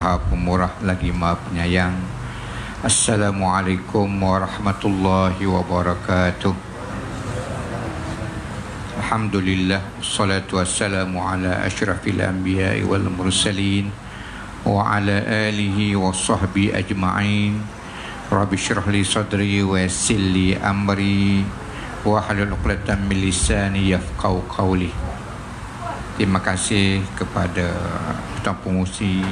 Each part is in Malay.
Maha Pemurah lagi Maha Penyayang. Assalamualaikum warahmatullahi wabarakatuh. Alhamdulillah, wassalatu wassalamu ala asyrafil anbiya'i wal mursalin wa ala alihi wa sahbihi ajma'in. Rabbi syrah li sadri wa yassir li amri wa hlul 'uqdatam min lisani yafqahu qawli. Terima kasih kepada Tuan Pengurusi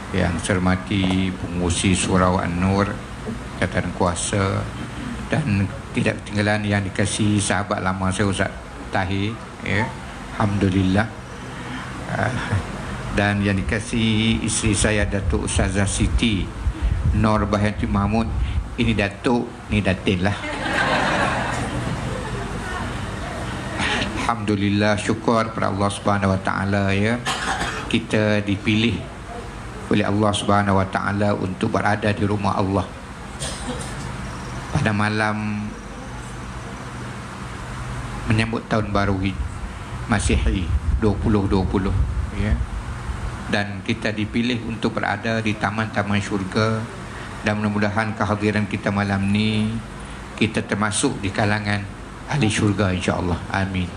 yang saya hormati, Pengurusi Surau An-Nur, Jabatan Kuasa, dan tidak ketinggalan yang dikasihi sahabat lama saya Ustaz Tahir, ya. Alhamdulillah. Dan yang dikasihi isteri saya Datuk Ustazah Siti Nur Bahayanti Mahmud. Ini Datuk, ni Datin lah. Alhamdulillah, syukur pada Allah Subhanahu Wa Taala, ya. Kita dipilih oleh Allah Subhanahu Wa Taala untuk berada di rumah Allah pada malam menyambut tahun baru Masihi 2020, ya. Dan kita dipilih untuk berada di taman-taman syurga, dan mudah-mudahan kehadiran kita malam ni kita termasuk di kalangan ahli syurga, insya-Allah. Amin.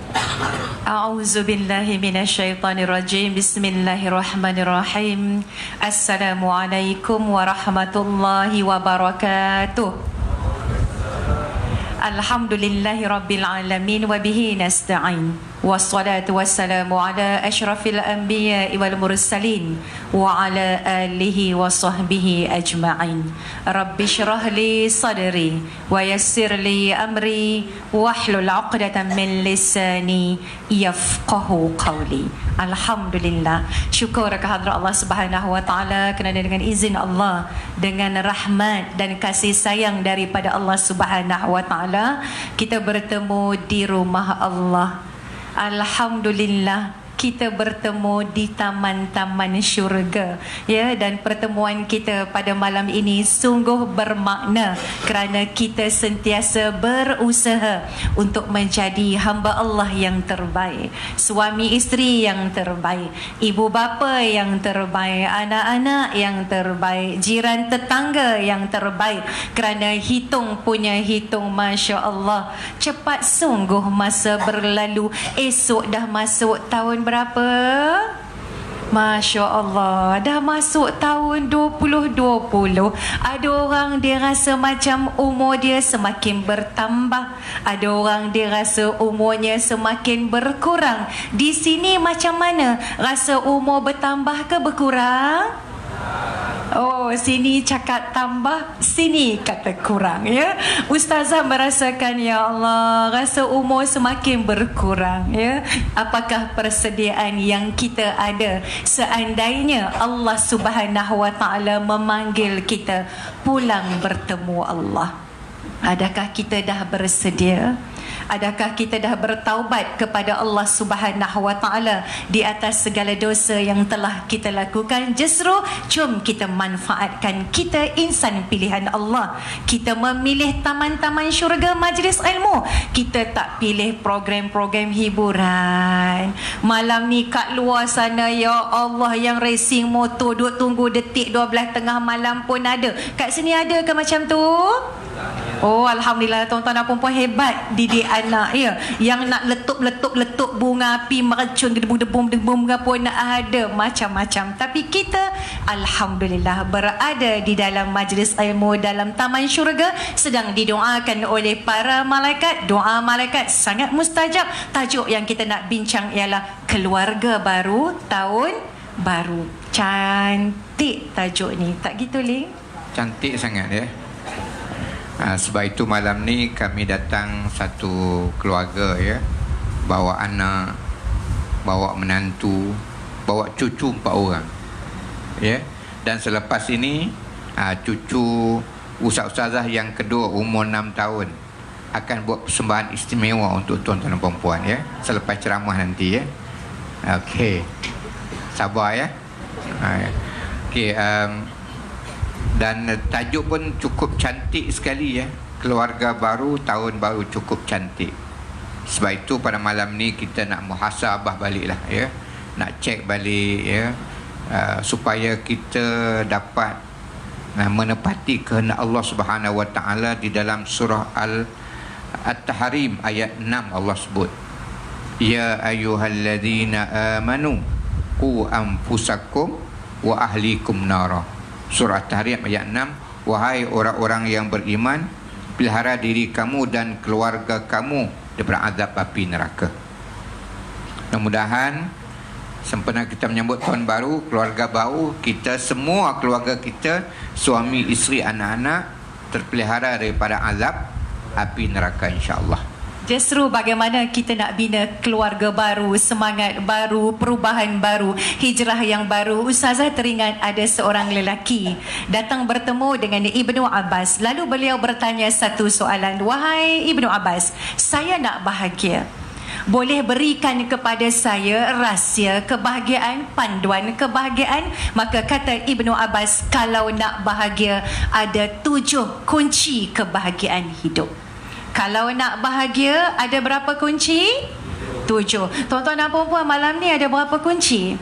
A'udzu billahi minasyaitonir rajim. Bismillahirrahmanirrahim. Assalamualaikum warahmatullahi wabarakatuh. Alhamdulillahi rabbil alamin wa bihi nasta'in. Wassalatu wassalamu ala asyrafil anbiya'i wal mursalin wa ala alihi wa sahbihi ajma'in. Rabbi syrah li sadri wa yassir li amri wahlul 'uqdatam min lisani yafqahu qawli. Alhamdulillah, syukur kehadrat Allah Subhanahu Wa Taala, kerana dengan izin Allah, dengan rahmat dan kasih sayang daripada Allah Subhanahu Wa Taala, kita bertemu di rumah Allah. Alhamdulillah, kita bertemu di taman-taman syurga, ya. Dan pertemuan kita pada malam ini sungguh bermakna, kerana kita sentiasa berusaha untuk menjadi hamba Allah yang terbaik, suami isteri yang terbaik, ibu bapa yang terbaik, anak-anak yang terbaik, jiran tetangga yang terbaik. Kerana hitung punya hitung, Masya Allah, cepat sungguh masa berlalu. Esok dah masuk tahun berapa? Masya Allah, dah masuk tahun 2020. Ada orang dia rasa macam umur dia semakin bertambah, ada orang dia rasa umurnya semakin berkurang. Di sini macam mana? Rasa umur bertambah ke berkurang? Oh, sini cakap tambah, sini kata kurang, ya. Ustazah merasakan, ya Allah, rasa umur semakin berkurang, ya. Apakah persediaan yang kita ada seandainya Allah Subhanahu Wa Taala memanggil kita pulang bertemu Allah? Adakah kita dah bersedia? Adakah kita dah bertaubat kepada Allah Subhanahu Wa Taala di atas segala dosa yang telah kita lakukan? Justru jom kita manfaatkan, kita insan pilihan Allah. Kita memilih taman-taman syurga, majlis ilmu. Kita tak pilih program-program hiburan. Malam ni kat luar sana, ya Allah, yang racing motor duk tunggu detik 12 tengah malam pun ada. Kat sini ada ke macam tu? Oh, Alhamdulillah, tuan-tuan dan puan-puan hebat didik anak, ya. Yang nak letup bunga api meracun, gedebung-gedebung pun ada, macam-macam. Tapi kita Alhamdulillah berada di dalam majlis ilmu, dalam taman syurga, sedang didoakan oleh para malaikat. Doa malaikat sangat mustajab. Tajuk yang kita nak bincang ialah keluarga baru, tahun baru. Cantik tajuk ni, tak gitu, Ling? Cantik sangat, ya. Sebab itu malam ni kami datang satu keluarga, ya. Bawa anak, bawa menantu, bawa cucu 4 orang, ya. Dan selepas ini cucu ustaz-ustazah yang kedua umur 6 tahun akan buat persembahan istimewa untuk tuan-tuan dan puan-puan, ya. Selepas ceramah nanti, ya. Okey, sabar, ya. Okey, dan tajuk pun cukup cantik sekali, ya. Keluarga baru, tahun baru, cukup cantik. Sebab itu pada malam ni kita nak muhasabah balik lah, ya. Nak cek balik, ya. supaya kita dapat menepati kehendak Allah Subhanahu Wa Taala di dalam surah At-Tahrim ayat 6 Allah sebut, ya ayyuhalladzina amanu qu anfusakum wa ahlikum nara. Surah At-Tahrim ayat 6, wahai orang-orang yang beriman, pelihara diri kamu dan keluarga kamu daripada azab api neraka. Mudah-mudahan sempena kita menyambut tahun baru, keluarga baru, kita semua keluarga kita, suami, isteri, anak-anak terpelihara daripada azab api neraka, insya-Allah. Justru bagaimana kita nak bina keluarga baru, semangat baru, perubahan baru, hijrah yang baru. Ustazah teringat ada seorang lelaki datang bertemu dengan Ibnu Abbas. Lalu beliau bertanya satu soalan, wahai Ibnu Abbas, saya nak bahagia, boleh berikan kepada saya rahsia kebahagiaan, panduan kebahagiaan? Maka kata Ibnu Abbas, kalau nak bahagia ada 7 kunci kebahagiaan hidup. Kalau nak bahagia ada berapa kunci? 7. Tuan-tuan dan puan-puan, malam ni ada berapa kunci?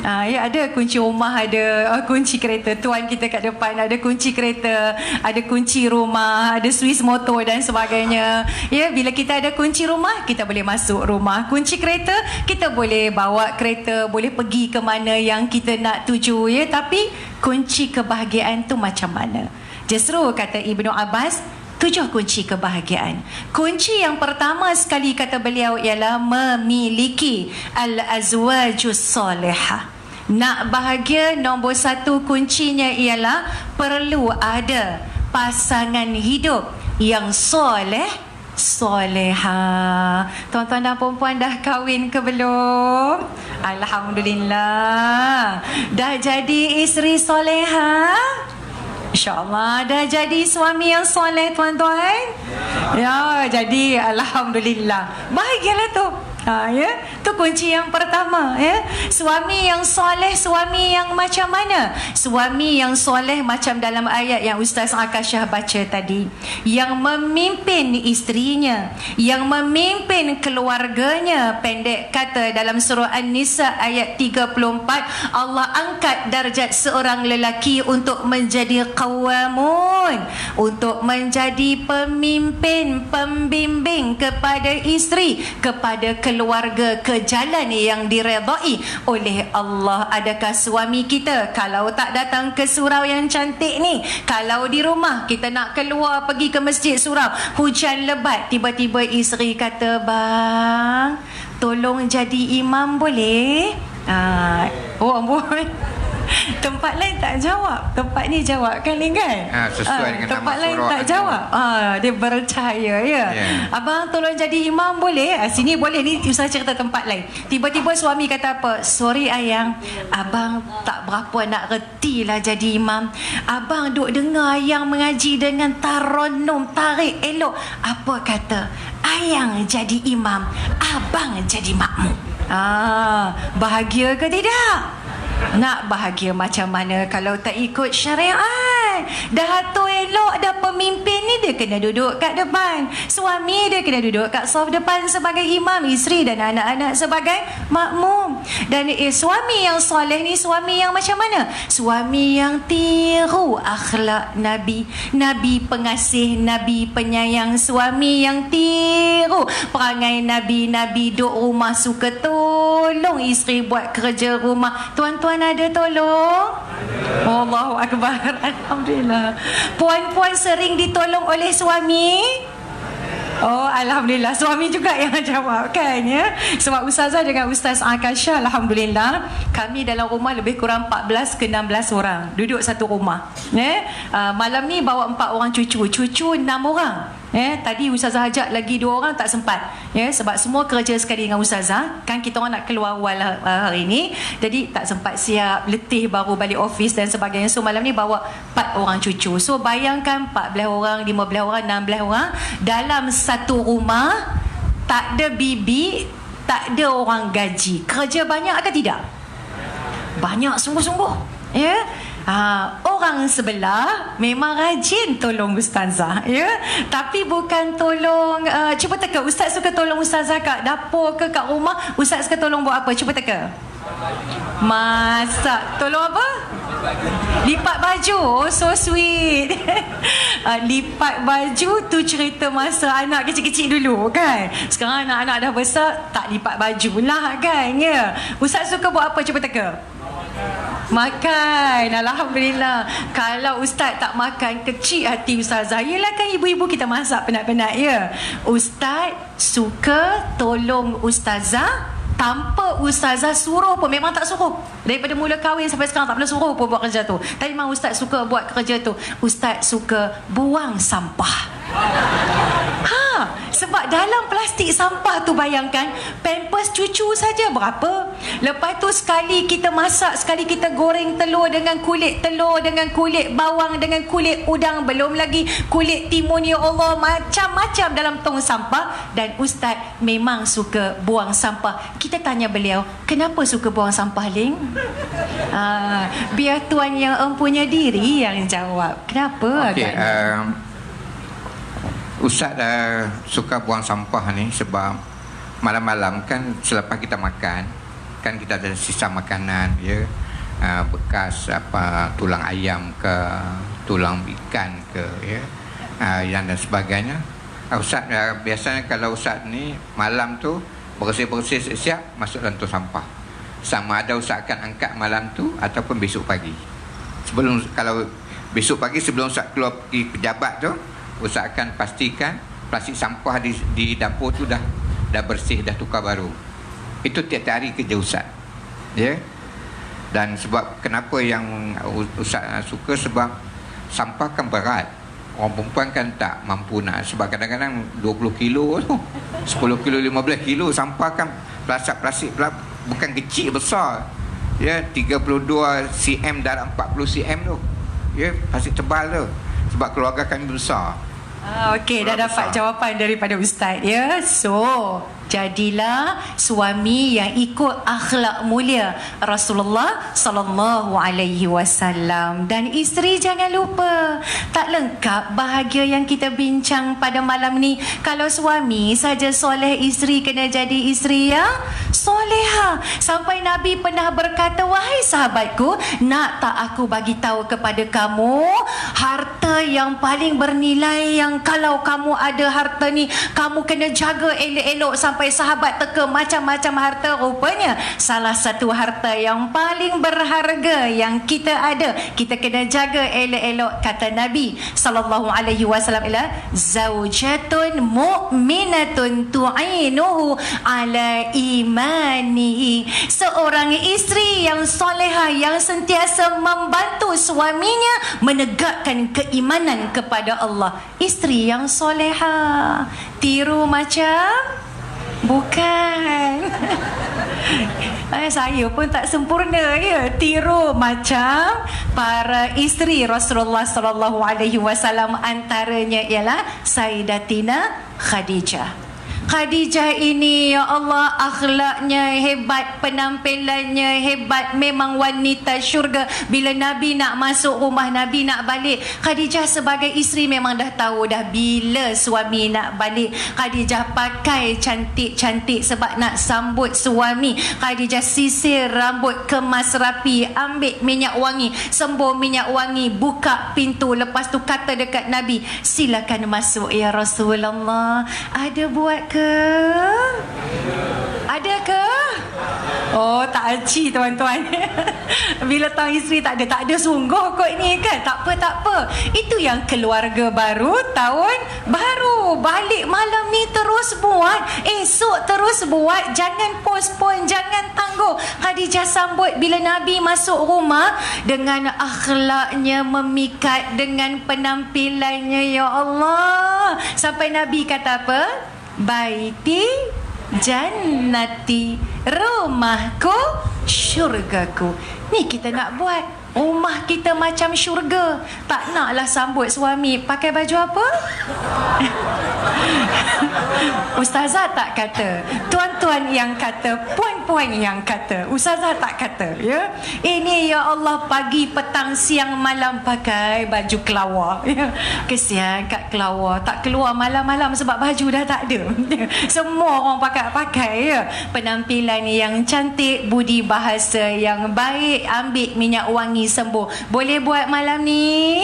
Ya, ada kunci rumah, ada kunci kereta. Tuan kita kat depan ada kunci kereta, ada kunci rumah, ada Swiss motor dan sebagainya. Ya, bila kita ada kunci rumah, kita boleh masuk rumah. Kunci kereta, kita boleh bawa kereta, boleh pergi ke mana yang kita nak tuju, ya. Tapi kunci kebahagiaan tu macam mana? Justru kata Ibnu Abbas, 7 kunci kebahagiaan. Kunci yang pertama sekali kata beliau ialah memiliki al-azwajus salihah. Nak bahagia, nombor 1 kuncinya ialah perlu ada pasangan hidup yang soleh, soleha. Tuan-tuan dan puan-puan dah kahwin ke belum? Alhamdulillah. Dah jadi isteri soleha? InsyaAllah. Dah jadi suami yang soleh, tuan-tuan? Ya, jadi Alhamdulillah. Bahagialah tu. Ya, tu kunci yang pertama, ya. Suami yang soleh, suami yang macam mana? Suami yang soleh macam dalam ayat yang Ustaz Akashah baca tadi, yang memimpin isterinya, yang memimpin keluarganya. Pendek kata dalam surah An-Nisa ayat 34, Allah angkat darjat seorang lelaki untuk menjadi qawamun, untuk menjadi pemimpin, pembimbing kepada isteri, kepada keluarga, ke jalan yang diredai oleh Allah. Adakah suami kita kalau tak datang ke surau yang cantik ni, kalau di rumah kita nak keluar pergi ke masjid surau, hujan lebat, tiba-tiba isteri kata, bang, tolong jadi imam boleh? Oh ampun, tempat lain tak jawab, tempat ni jawab kan, sesuai dengan tempat nama lain surah tak An-Nur. jawab. Dia bercahaya, ya. Abang tolong jadi imam boleh? Sini boleh. Ni Ustaz cerita tempat lain. Tiba-tiba suami kata apa? Sorry ayang, abang tak berapa nak reti lah jadi imam. Abang duk dengar ayang mengaji dengan taronum, tarik elok. Apa kata? Ayang jadi imam, abang jadi makmum. Bahagia ke tidak? Nak bahagia macam mana kalau tak ikut syariat? Dah atur elok, dah pemimpin ni dia kena duduk kat depan, suami dia kena duduk kat saf depan sebagai imam, isteri dan anak-anak sebagai makmum. Dan suami yang soleh ni suami yang macam mana? Suami yang tiru akhlak Nabi, Nabi pengasih, Nabi penyayang. Suami yang tiru perangai Nabi, Nabi duduk rumah suka tolong isteri buat kerja rumah. Tuan-tuan ada tolong? Allahu Akbar. Alhamdulillah. Puan-puan sering ditolong oleh suami? Oh, Alhamdulillah. Suami juga yang jawab kan, ya. Sebab Ustazah dengan Ustaz Akashah, Alhamdulillah, kami dalam rumah lebih kurang 14 ke 16 orang duduk satu rumah, ya. Malam ni bawa 4 orang cucu 6 orang. Tadi Ustazah ajak lagi 2 orang tak sempat, ya, sebab semua kerja sekali dengan Ustazah. Kan kita orang nak keluar awal hari ni, jadi tak sempat siap, letih baru balik office dan sebagainya. So malam ni bawa 4 orang cucu. So bayangkan 14 orang, 15 orang, 16 orang dalam satu rumah, tak ada bibi, tak ada orang gaji. Kerja banyak ke tidak? Banyak sungguh-sungguh, ya. Orang sebelah memang rajin tolong Ustazah, ya. Tapi bukan tolong, cuba teka, Ustaz suka tolong Ustazah kat dapur ke kat rumah? Ustaz suka tolong buat apa? Cuba teka. Masak. Tolong apa? Lipat baju. Oh, so sweet. Lipat baju tu cerita masa anak kecil-kecil dulu kan. Sekarang anak-anak dah besar, tak lipat baju lah kan. Ya. Ustaz suka buat apa? Cuba teka. Makan. Alhamdulillah. Kalau Ustaz tak makan, kecil hati Ustazah. Yelah kan ibu-ibu kita masak penat-penat ya. Ustaz suka tolong Ustazah tanpa Ustazah suruh pun. Memang tak suruh. Daripada mula kahwin sampai sekarang tak pernah suruh pun buat kerja tu. Tapi memang Ustaz suka buat kerja tu. Ustaz suka buang sampah. Sebab dalam plastik sampah tu bayangkan, pampers cucu saja berapa. Lepas tu sekali kita masak, sekali kita goreng telur dengan kulit telur, dengan kulit bawang, dengan kulit udang, belum lagi kulit timun, ya Allah, macam-macam dalam tong sampah. Dan Ustaz memang suka buang sampah. Kita tanya beliau, kenapa suka buang sampah, Ling? Biar Tuan yang empunya diri yang jawab. Kenapa? Okey, Ustaz suka buang sampah ni sebab malam-malam kan selepas kita makan, kan kita ada sisa makanan ya, bekas apa tulang ayam ke, tulang ikan ke ya, yang dan sebagainya. Ustaz biasanya kalau Ustaz ni malam tu bersih-bersih siap masuk dalam tu sampah. Sama ada Ustaz akan angkat malam tu ataupun besok pagi. Kalau besok pagi sebelum Ustaz keluar pergi pejabat tu, Ustaz akan pastikan plastik sampah di dapur tu dah bersih, dah tukar baru. Itu tiap hari kerja Ustaz. Ya. Dan sebab kenapa yang Ustaz suka, sebab sampah kan berat. Orang perempuan kan tak mampu nak, sebab kadang-kadang 20 kilo tu, 10 kilo, 15 kilo sampah kan, plastik bukan kecil, besar. Ya, 32 cm dalam 40 cm tu. Ya, plastik tebal tu. Sebab keluarga kami besar. Okey, dah dapat jawapan daripada Ustaz ya. So, jadilah suami yang ikut akhlak mulia Rasulullah sallallahu alaihi wasallam. Dan isteri jangan lupa, tak lengkap bahagia yang kita bincang pada malam ni kalau suami saja soleh, isteri kena jadi isteri yang soleha. Sampai Nabi pernah berkata, wahai sahabatku, nak tak aku bagi tahu kepada kamu harta yang paling bernilai, yang kalau kamu ada harta ni kamu kena jaga elok-elok. Sampai sahabat teka macam-macam harta, rupanya salah satu harta yang paling berharga yang kita ada, kita kena jaga elok-elok, kata Nabi sallallahu alaihi wasallam, ialah zaujatun mu'minatun tu'inuhu ala imanihi. Seorang isteri yang soleha yang sentiasa membantu suaminya menegakkan keimanan kepada Allah. Isteri yang soleha. Tiru macam? Bukan. Saya pun tak sempurna ya. Tiru macam para isteri Rasulullah sallallahu alaihi wasallam, antaranya ialah Sayyidatina Khadijah. Khadijah ini, ya Allah, akhlaknya hebat, penampilannya hebat, memang wanita syurga. Bila Nabi nak masuk rumah, Nabi nak balik, Khadijah sebagai isteri memang dah tahu dah bila suami nak balik. Khadijah pakai cantik-cantik sebab nak sambut suami. Khadijah sisir rambut, kemas rapi, ambil minyak wangi, sembuh minyak wangi, buka pintu, lepas tu kata dekat Nabi, silakan masuk ya Rasulullah. Ada buat ke? Ada ke? Oh, tak aci tuan-tuan. Bila tahu isteri tak ada sungguh kot ni kan. Tak apa. Itu yang keluarga baru, tahun baru. Balik malam ni terus buat, esok terus buat. Jangan postpone, jangan tangguh. Khadijah sambut bila Nabi masuk rumah dengan akhlaknya memikat, dengan penampilannya, ya Allah. Sampai Nabi kata apa? Baiti jannati, rumahku syurgaku. Ni kita nak buat rumah kita macam syurga. Tak naklah sambut suami pakai baju apa? Ustazah tak kata, tuan-tuan yang kata, puan-puan yang kata, ustazah tak kata, ya. Ini ya Allah pagi, petang, siang, malam pakai baju kelawar, ya. Kesian kat kelawar, tak keluar malam-malam sebab baju dah tak ada. Semua orang pakai, ya. Penampilan yang cantik, budi bahasa yang baik, ambil minyak wangi sembuh. Boleh buat malam ni?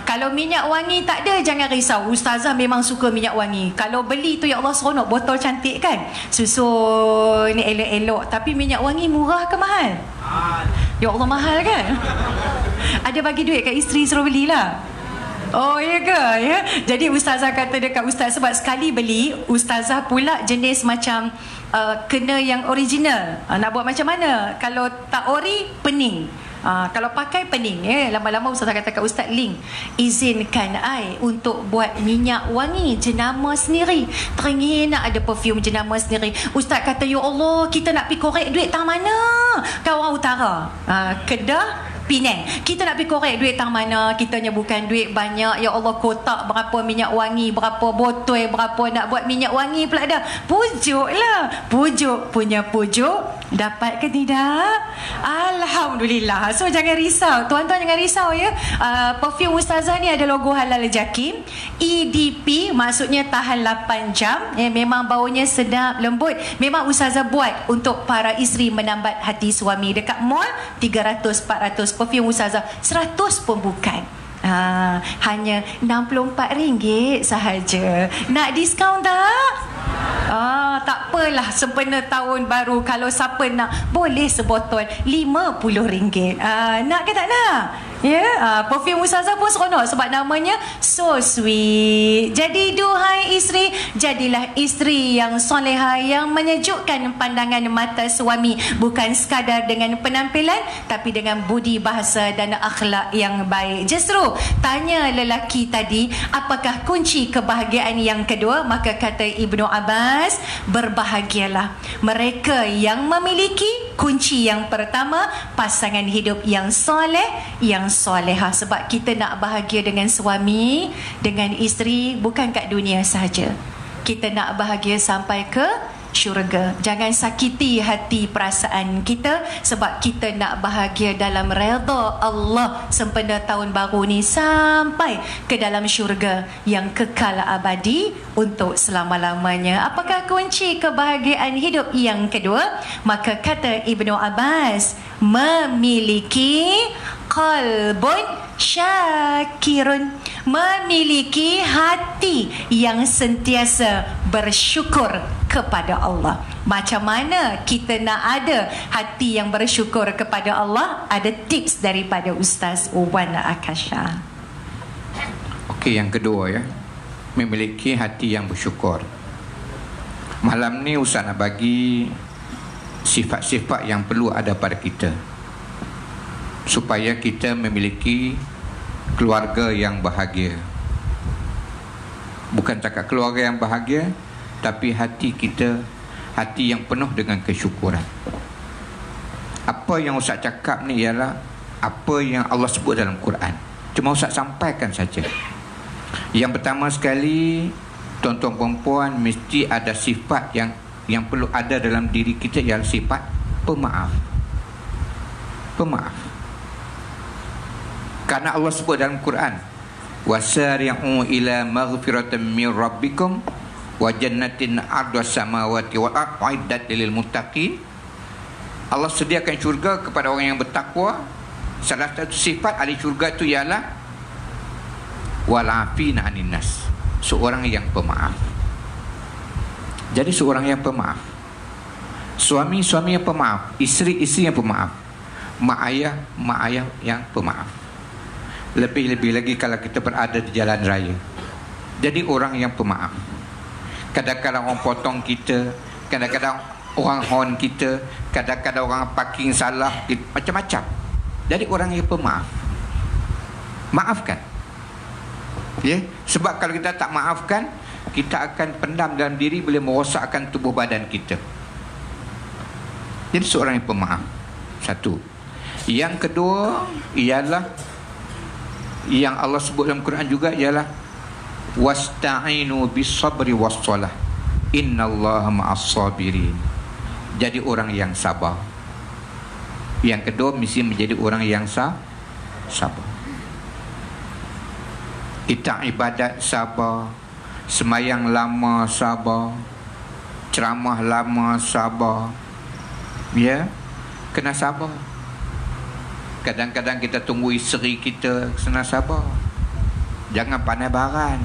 Kalau minyak wangi tak ada, jangan risau. Ustazah memang suka minyak wangi. Kalau beli tu ya Allah seronok, botol cantik kan, susun ni elok-elok. Tapi minyak wangi murah ke mahal? Ya Allah, mahal kan? Ada bagi duit kat isteri suruh belilah. Oh ya ke, ya? Jadi ustazah kata dekat ustaz, sebab sekali beli, ustazah pula jenis macam kena yang original. Nak buat macam mana? Kalau tak ori, pening. Kalau pakai pening, lama-lama ustazah kata kat ustaz Ling, izinkan I untuk buat minyak wangi jenama sendiri. Teringin nak ada perfume jenama sendiri. Ustaz kata, ya Allah, kita nak pergi korek duit tang mana? Kau orang utara, Kedah, Penang. Kita nak pergi korek duit tang mana? Kitanya bukan duit banyak. Ya Allah, kotak berapa minyak wangi, berapa botol, berapa nak buat minyak wangi pula dah. Pujuk lah. Pujuk punya pujuk. Dapat ke tidak? Alhamdulillah. So jangan risau. Tuan-tuan jangan risau, ya. Perfume ustazah ni ada logo Halal Jakim. EDP maksudnya tahan 8 jam. Memang baunya sedap, lembut. Memang ustazah buat untuk para isteri menambat hati suami. Dekat mall 300-400. Perfume ustazah 100 pun bukan. Hanya RM64 sahaja. Nak diskaun tak? Tak apalah, sempena tahun baru, kalau siapa nak, boleh sebotol RM50. Nak ke tak nak? Ya, perfume ustazah pun seronok sebab namanya So Sweet. Jadi duhai isteri, jadilah isteri yang soleha, yang menyejukkan pandangan mata suami, bukan sekadar dengan penampilan tapi dengan budi bahasa dan akhlak yang baik. Justru tanya lelaki tadi, apakah kunci kebahagiaan yang kedua? Maka kata Ibnu Abbas, berbahagialah mereka yang memiliki kunci yang pertama, pasangan hidup yang soleh, yang soleha. Sebab kita nak bahagia dengan suami, dengan isteri, bukan kat dunia sahaja. Kita nak bahagia sampai ke syurga. Jangan sakiti hati perasaan kita, sebab kita nak bahagia dalam redha Allah sempena tahun baru ni sampai ke dalam syurga yang kekal abadi untuk selama-lamanya. Apakah kunci kebahagiaan hidup yang kedua? Maka kata Ibnu Abbas, memiliki qalbun syakirun, memiliki hati yang sentiasa bersyukur kepada Allah. Macam mana kita nak ada hati yang bersyukur kepada Allah? Ada tips daripada Ustaz Wan Akasha. Okey, yang kedua, ya, memiliki hati yang bersyukur. Malam ni Ustaz nak bagi sifat-sifat yang perlu ada pada kita supaya kita memiliki keluarga yang bahagia. Bukan cakap keluarga yang bahagia, tapi hati kita, hati yang penuh dengan kesyukuran. Apa yang Ustaz cakap ni ialah apa yang Allah sebut dalam Quran. Cuma Ustaz sampaikan saja. Yang pertama sekali, tuan-tuan perempuan, mesti ada sifat yang perlu ada dalam diri kita, ialah sifat pemaaf. Pemaaf. Karena Allah sebut dalam Quran, wasari'u ila maghfiratin min rabbikum wa jannatin 'arduhas samawati wal ardu uiddat lil muttaqin. Allah sediakan syurga kepada orang yang bertakwa. Salah satu sifat ahli syurga itu ialah walafina 'anin nas, seorang yang pemaaf. Jadi seorang yang pemaaf, suami yang pemaaf, isteri yang pemaaf, mak ayah yang pemaaf. Lebih-lebih lagi kalau kita berada di jalan raya. Jadi orang yang pemaaf. Kadang-kadang orang potong kita, kadang-kadang orang horn kita, kadang-kadang orang parking salah, macam-macam. Jadi orang yang pemaaf. Maafkan. Ya, sebab kalau kita tak maafkan, kita akan pendam dalam diri, boleh merosakkan tubuh badan kita. Jadi seorang yang pemaaf. Satu. Yang kedua ialah yang Allah sebut dalam Quran juga, ialah wasta'inu bis-sabri was-salah innallaha ma'as-sabirin. Jadi orang yang sabar. Yang kedua, mesti menjadi orang yang sabar. Kita ibadat sabar, semayang lama sabar, ceramah lama sabar. Ya, kena sabar. Kadang-kadang kita tunggu isteri kita, kena sabar. Jangan pandai baran.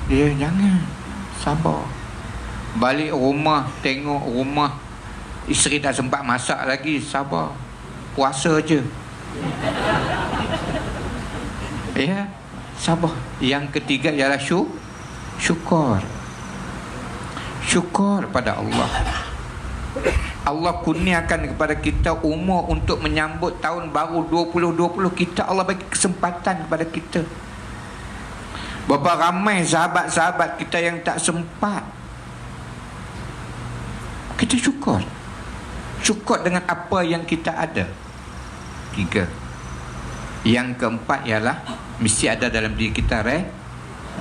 Ya, jangan. Sabar. Balik rumah, tengok rumah isteri tak sempat masak lagi, sabar. Puasa je. Ya, sabar. Yang ketiga ialah syukur. Syukur pada Allah. Allah kurniakan kepada kita umur untuk menyambut tahun baru 2020. Allah bagi kesempatan kepada kita. Berapa ramai sahabat-sahabat kita yang tak sempat. Kita syukur. Syukur dengan apa yang kita ada. 3. Yang keempat ialah mesti ada dalam diri kita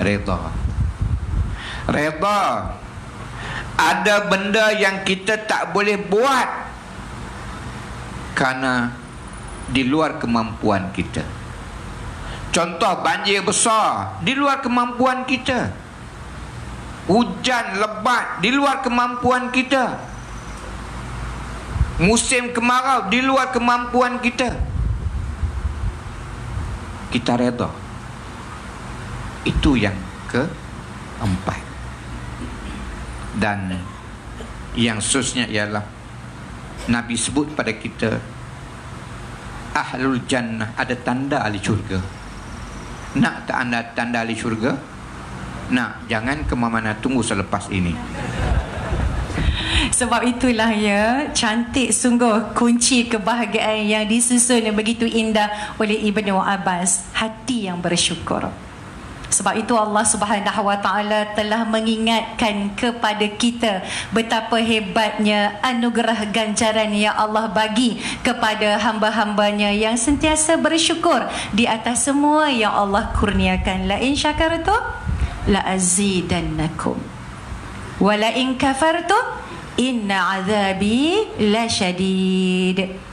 redha. Redha. Ada benda yang kita tak boleh buat kerana di luar kemampuan kita. Contoh, banjir besar di luar kemampuan kita. Hujan lebat di luar kemampuan kita. Musim kemarau di luar kemampuan kita. Kita redha. Itu yang keempat. Dan yang seterusnya ialah Nabi sebut pada kita, ahlul jannah, ada tanda ahli syurga. Nak tak anda tanda ahli syurga? Nak, jangan ke mana-mana, tunggu selepas ini. Sebab itulah ya, cantik sungguh kunci kebahagiaan yang disusun begitu indah oleh Ibnu Abbas, hati yang bersyukur. Sebab itu Allah Subhanahu Wa Taala telah mengingatkan kepada kita betapa hebatnya anugerah ganjaran yang Allah bagi kepada hamba-hambanya yang sentiasa bersyukur di atas semua yang Allah kurniakan. La in syakartum la azidannakum wa la in kafartum inna azabi lasyadid.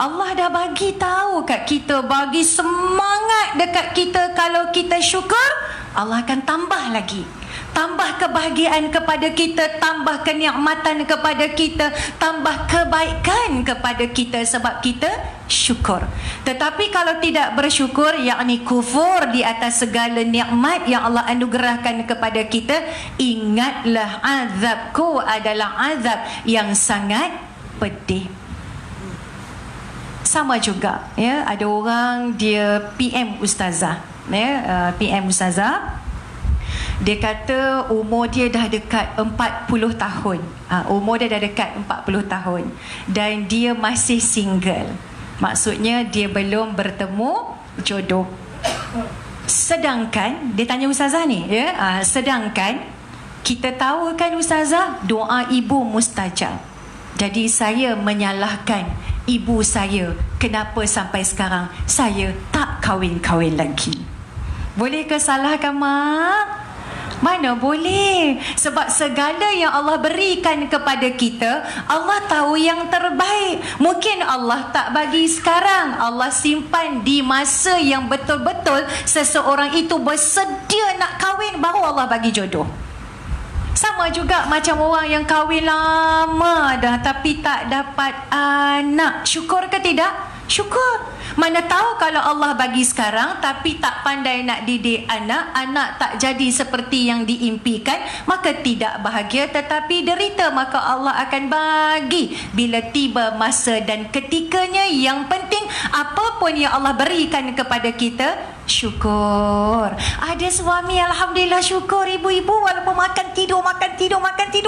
Allah dah bagi tahu kat kita, bagi semangat dekat kita. Kalau kita syukur, Allah akan tambah lagi. Tambah kebahagiaan kepada kita, tambah kenikmatan kepada kita, tambah kebaikan kepada kita sebab kita syukur. Tetapi kalau tidak bersyukur, yakni kufur di atas segala nikmat yang Allah anugerahkan kepada kita, ingatlah azabku adalah azab yang sangat pedih. Sama juga ya, ada orang dia PM ustazah ya, PM ustazah, dia kata umur dia dah dekat 40 tahun. Umur dia dah dekat 40 tahun dan dia masih single. Maksudnya dia belum bertemu jodoh. Sedangkan dia tanya ustazah ni ya, sedangkan kita tahu kan ustazah, doa ibu mustajab. Jadi saya menyalahkan ibu saya, kenapa sampai sekarang saya tak kahwin-kahwin lagi. Boleh ke salahkan mak? Mana boleh. Sebab segala yang Allah berikan kepada kita, Allah tahu yang terbaik. Mungkin Allah tak bagi sekarang, Allah simpan di masa yang betul-betul seseorang itu bersedia nak kahwin, baru Allah bagi jodoh. Sama juga macam orang yang kahwin lama dah tapi tak dapat anak. Syukur ke tidak? Syukur. Mana tahu kalau Allah bagi sekarang tapi tak pandai nak didik anak, anak tak jadi seperti yang diimpikan, maka tidak bahagia tetapi derita. Maka Allah akan bagi bila tiba masa dan ketikanya. Yang penting apapun yang Allah berikan kepada kita, syukur. Ada suami alhamdulillah syukur, ibu-ibu walaupun makan tidur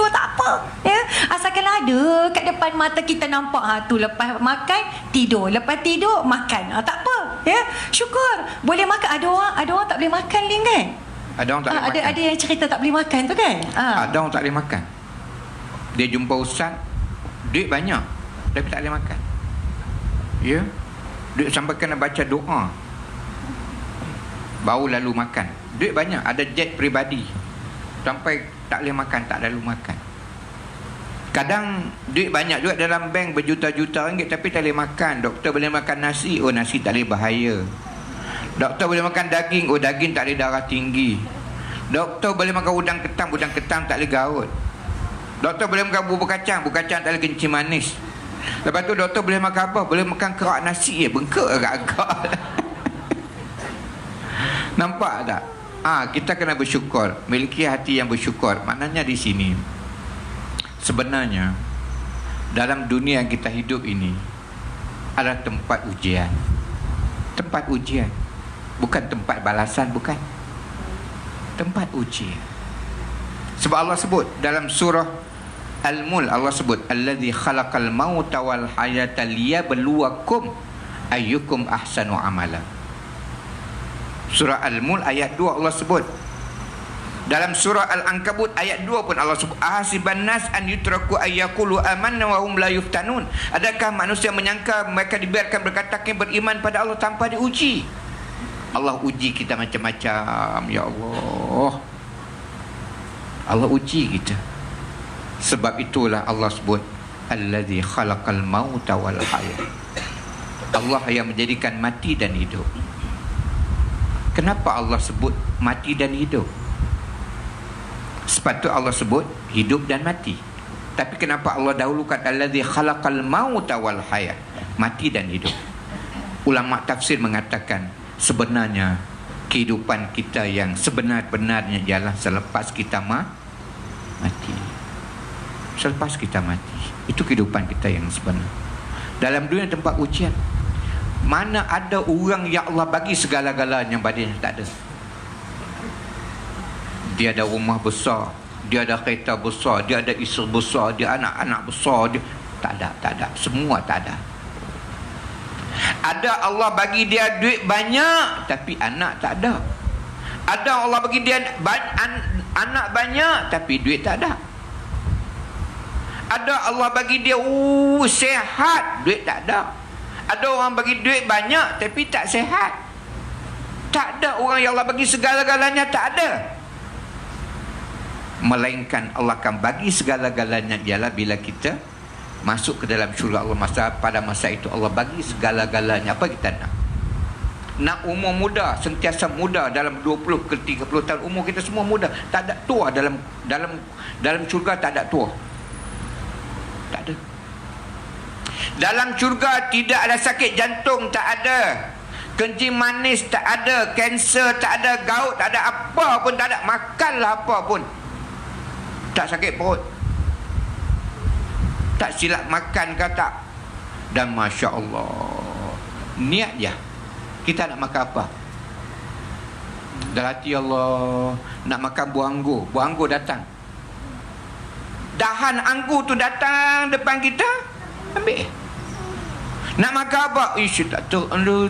tak apa ya, asalkan ada kat depan mata kita nampak, tu lepas makan tidur, lepas tidur makan, tak apa ya, syukur. Boleh makan. Ada orang tak boleh makan Lin kan? Ada orang tak boleh makan. Ada yang cerita tak boleh makan tu kan? Ada orang tak boleh makan. Dia jumpa ustaz, duit banyak tapi tak boleh makan. Ya, duit sampai kena baca doa baru lalu makan. Duit banyak, ada jet peribadi. Sampai tak boleh makan, tak lalu makan. Kadang duit banyak juga dalam bank, berjuta-juta ringgit, tapi tak boleh makan. Doktor boleh makan nasi, oh nasi tak boleh bahaya. Doktor boleh makan daging, oh daging tak boleh darah tinggi. Doktor boleh makan udang ketam tak boleh gaut. Doktor boleh makan bubur kacang tak boleh kencing manis. Lepas tu doktor boleh makan apa? Boleh makan kerak nasi, bengkak agak-agak. Nampak tak? Kita kena bersyukur, miliki hati yang bersyukur. Maknanya di sini, sebenarnya dalam dunia yang kita hidup ini adalah tempat ujian. Tempat ujian, bukan tempat balasan, bukan. Tempat ujian. Sebab Allah sebut dalam surah Al-Mulk, Allah sebut allazi khalaqal mauta wal hayata liyabluwakum ayyukum ahsanu amala. Surah Al-Mulk ayat 2 Allah sebut. Dalam surah Al-Ankabut ayat 2 pun Allah sebut, ahasiban nas an yutraku ayyaqulu amanna wa hum la yuftanun. Adakah manusia menyangka mereka dibiarkan berkata beriman pada Allah tanpa diuji? Allah uji kita macam-macam, ya Allah. Allah uji kita. Sebab itulah Allah sebut allazi khalaqal mauta wal hayat. Allah yang menjadikan mati dan hidup. Kenapa Allah sebut mati dan hidup? Sepatutnya Allah sebut hidup dan mati. Tapi kenapa Allah dahulukan allazi khalaqal mauta wal hayat, mati dan hidup? Ulama tafsir mengatakan sebenarnya kehidupan kita yang sebenar-benarnya ialah selepas kita mati. Selepas kita mati, itu kehidupan kita yang sebenar. Dalam dunia tempat ujian, mana ada orang yang Allah bagi segala-galanya badannya? Tak ada. Dia ada rumah besar, dia ada kereta besar, dia ada isteri besar, dia anak-anak besar, dia tak ada. Semua tak ada. Ada Allah bagi dia duit banyak, tapi anak tak ada. Ada Allah bagi dia anak banyak, tapi duit tak ada. Ada Allah bagi dia sehat, duit tak ada. Ada orang bagi duit banyak tapi tak sehat. Tak ada orang yang Allah bagi segala-galanya, tak ada. Melainkan Allah akan bagi segala-galanya ialah bila kita masuk ke dalam syurga Allah. Pada masa itu Allah bagi segala-galanya. Apa kita nak? Nak umur muda, sentiasa muda dalam 20 ke 30 tahun umur kita semua muda. Tak ada tua dalam syurga, tak ada tua. Tak ada. Dalam syurga tidak ada sakit jantung, tak ada. Kencing manis tak ada, kanser tak ada, gout tak ada, apa pun tak ada. Makanlah apa pun tak sakit perut, tak silap makan ke tak. Dan Masya Allah, niat je kita nak makan apa. Dalam hati Allah nak makan buah anggur datang, dahan anggur tu datang depan kita, ambil. Nak makan apa? Ish, tak tahu,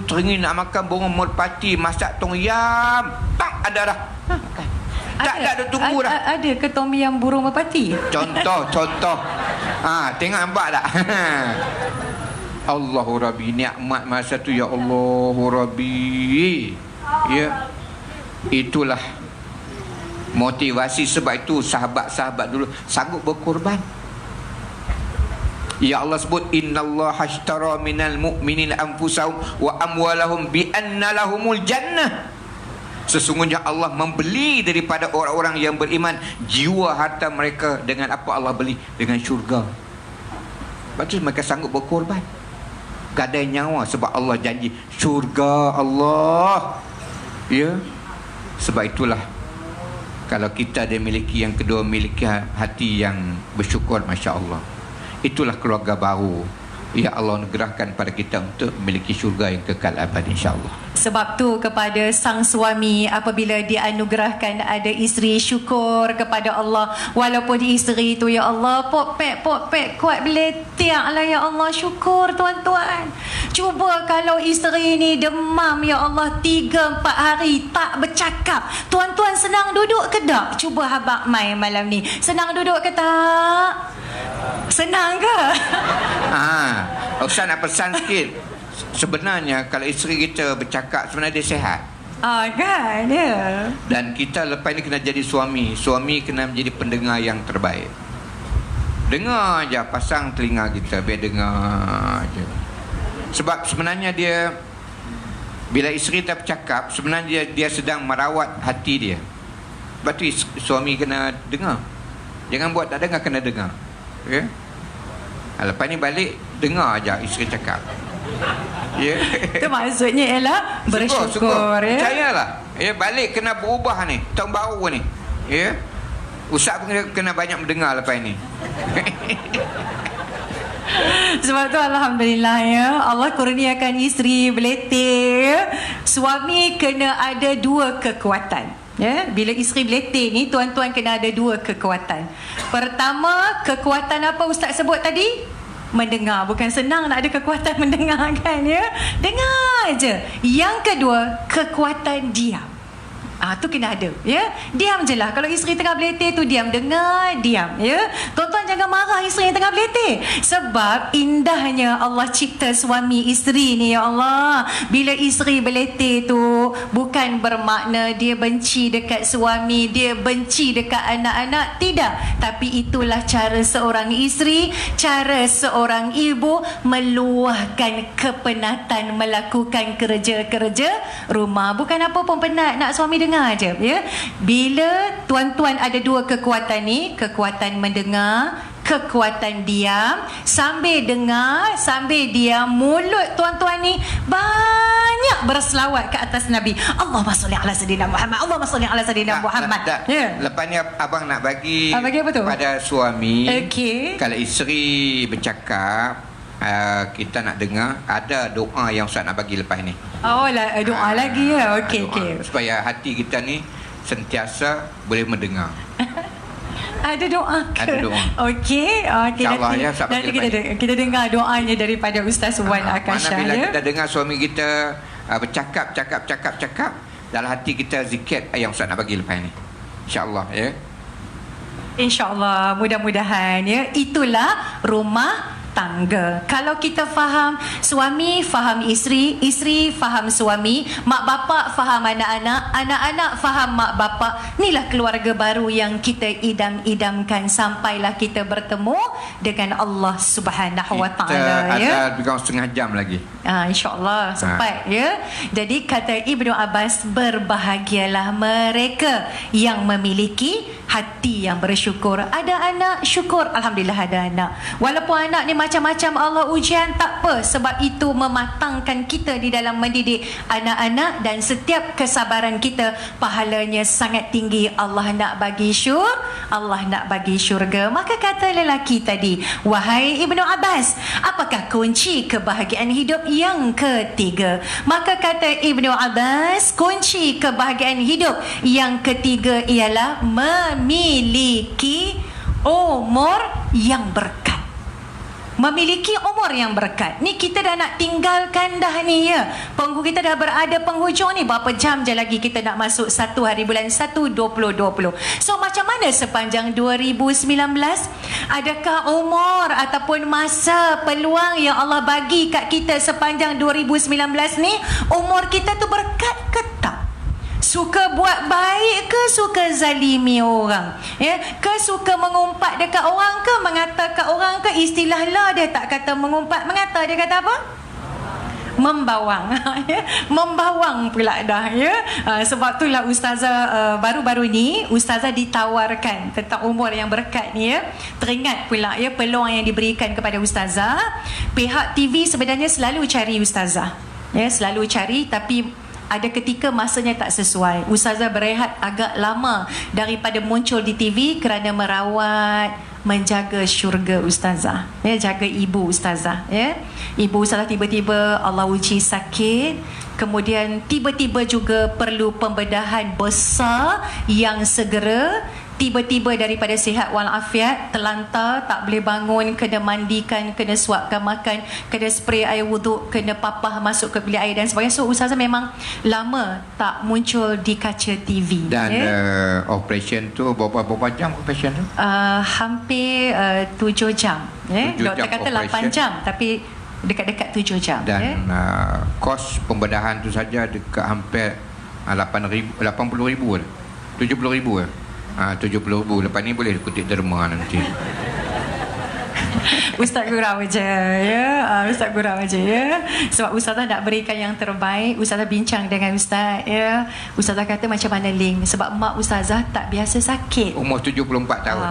teringin nak makan burung merpati, masak tom yam, tak ada dah. Makan. Tak ada tunggu dah. Ada ke tom yam burung merpati? Contoh. Tengok nampak tak? Allahu Rabbi, nikmat masa tu ya Allahu Rabbi. Ya. Itulah motivasi. Sebab itu sahabat-sahabat dulu sanggup berkorban. Ya Allah sebut innallaha ashtara minal mu'minina anfusahum wa amwalahum bi anna lahumul jannah. Sesungguhnya Allah membeli daripada orang-orang yang beriman jiwa harta mereka. Dengan apa Allah beli? Dengan syurga. Sebab tu mereka sanggup berkorban, gadai nyawa, sebab Allah janji syurga Allah. Ya. Sebab itulah kalau kita ada miliki yang kedua, miliki hati yang bersyukur, Masya Allah. Itulah keluarga baru ya Allah anugerahkan pada kita untuk memiliki syurga yang kekal abadi, insya-Allah. Sebab tu kepada sang suami, apabila dianugerahkan ada isteri, syukur kepada Allah. Walaupun isteri tu ya Allah pok pek kuat beletiak lah ya Allah, syukur tuan-tuan. Cuba kalau isteri ni demam ya Allah 3-4 hari tak bercakap, tuan-tuan senang duduk ke tak? Cuba habaq mai malam ni, senang duduk ke tak? Senang ke? Ustaz nak pesan sikit. Sebenarnya kalau isteri kita bercakap, sebenarnya dia sihat. Kan ya. Dan kita lepas ni kena jadi suami. Suami kena menjadi pendengar yang terbaik. Dengar je, pasang telinga kita, biar dengar je. Sebab sebenarnya dia, bila isteri tak bercakap, sebenarnya dia sedang merawat hati dia. Sebab tu suami kena dengar. Jangan buat tak dengar, kena dengar. Okay? Lepas ni balik, dengar je isteri cakap. Ya. Itu maksudnya ialah bersyukur. Ya? Percayalah. Ya, balik kena berubah ni. Tahun baru ni. Ya. Ustaz pun kena banyak mendengar lepas ni. Sebab tu Alhamdulillah ya, Allah kurniakan isteri beletih ya. Suami kena ada dua kekuatan ya. Bila isteri beletih ni, tuan-tuan kena ada dua kekuatan. Pertama, kekuatan apa Ustaz sebut tadi? Mendengar. Bukan senang nak ada kekuatan mendengar kan ya. Dengar je. Yang kedua, kekuatan diam. Tu kena ada ya. Diam je lah. Kalau isteri tengah beletih tu diam, dengar, diam ya. Tuan-tuan jangan marah isteri yang tengah beletih. Sebab indahnya Allah cipta suami isteri ni ya Allah. Bila isteri beletih tu bukan bermakna dia benci dekat suami, dia benci dekat anak-anak, tidak. Tapi itulah cara seorang isteri, cara seorang ibu meluahkan kepenatan melakukan kerja-kerja rumah. Bukan apa pun penat, nak suami dengar je ya. Bila tuan-tuan ada dua kekuatan ni, kekuatan mendengar, kekuatan diam, sambil dengar, sambil diam, mulut tuan-tuan ni banyak berselawat ke atas Nabi. Allahumma salli ala sayyidina Muhammad, Allahumma salli ala sayyidina Muhammad. Ya. Lepas ni abang nak bagi apa tu? Pada suami. Okey. Kalau isteri bercakap, kita nak dengar, ada doa yang Ustaz nak bagi lepas ni. Doa lagi ya. Okey. Supaya hati kita ni sentiasa boleh mendengar. Ada doa ke? Ada doa. Okey. InsyaAllah ya. Nanti kita dengar doanya daripada Ustaz Wan Akasha. Mana bila ya? kita dengar suami kita bercakap, dalam hati kita zikir yang Ustaz nak bagi lepas ni. InsyaAllah ya. InsyaAllah, mudah-mudahan ya. Itulah rumah tangga. Kalau kita faham, suami faham isteri, isteri faham suami, mak bapak faham anak-anak, anak-anak faham mak bapak. Inilah keluarga baru yang kita idam-idamkan sampailah kita bertemu dengan Allah Subhanahu Wa Taala ya. Ada lebih kurang setengah jam lagi. InsyaAllah sempat ya. Jadi kata Ibnu Abbas, berbahagialah mereka yang memiliki hati yang bersyukur. Ada anak, syukur, alhamdulillah ada anak. Walaupun anak ni macam-macam Allah ujian, tak apa, sebab itu mematangkan kita di dalam mendidik anak-anak, dan setiap kesabaran kita pahalanya sangat tinggi. Allah nak bagi Allah nak bagi syurga. Maka kata lelaki tadi, wahai Ibnu Abbas, apakah kunci kebahagiaan hidup yang ketiga? Maka kata Ibnu Abbas, kunci kebahagiaan hidup yang ketiga ialah memiliki umur yang berkat. Memiliki umur yang berkat. Ni kita dah nak tinggalkan dah ni ya. Kita dah berada penghujung ni. Berapa jam je lagi kita nak masuk 1 hari bulan 1 2020. So macam mana sepanjang 2019? Adakah umur ataupun masa peluang yang Allah bagi kat kita sepanjang 2019 ni, umur kita tu berkat ke tak? Suka buat baik ke suka zalimi orang? Ya, ke suka mengumpat dekat orang ke mengata kat orang ke? Istilah lah dia tak kata mengumpat, mengata dia kata apa? Membawang. Membawang pula dah ya. Sebab itulah ustazah baru-baru ni ustazah ditawarkan tentang umur yang berkat ni ya. Teringat pula ya peluang yang diberikan kepada ustazah. Pihak TV sebenarnya selalu cari ustazah. Ya, selalu cari, tapi ada ketika masanya tak sesuai. Ustazah berehat agak lama daripada muncul di TV kerana merawat, menjaga syurga ustazah. Ya, jaga ibu ustazah. Ya, ibu ustazah tiba-tiba Allah uji sakit. Kemudian tiba-tiba juga perlu pembedahan besar yang segera. Tiba-tiba daripada sihat walafiat terlantar, tak boleh bangun, kena mandikan, kena suapkan makan, kena spray air wuduk, kena papah masuk ke bilik air dan sebagainya. So ustazah memang lama tak muncul di kaca TV. Dan operation tu berapa jam operation tu? Hampir 7 jam. Doktor kata operation 8 jam, tapi dekat-dekat 7 jam. Dan kos pembedahan tu saja dekat hampir 8,000, 80,000 lah. 70,000 lah. 70,000. Lepas ni boleh kutip derma nanti. Ustaz gurau je ya. Ustaz gurau je ya. Sebab Ustazah nak berikan yang terbaik. Ustazah bincang dengan Ustaz ya. Ustazah kata macam mana link. Sebab mak Ustazah tak biasa sakit. Umur 74 tahun.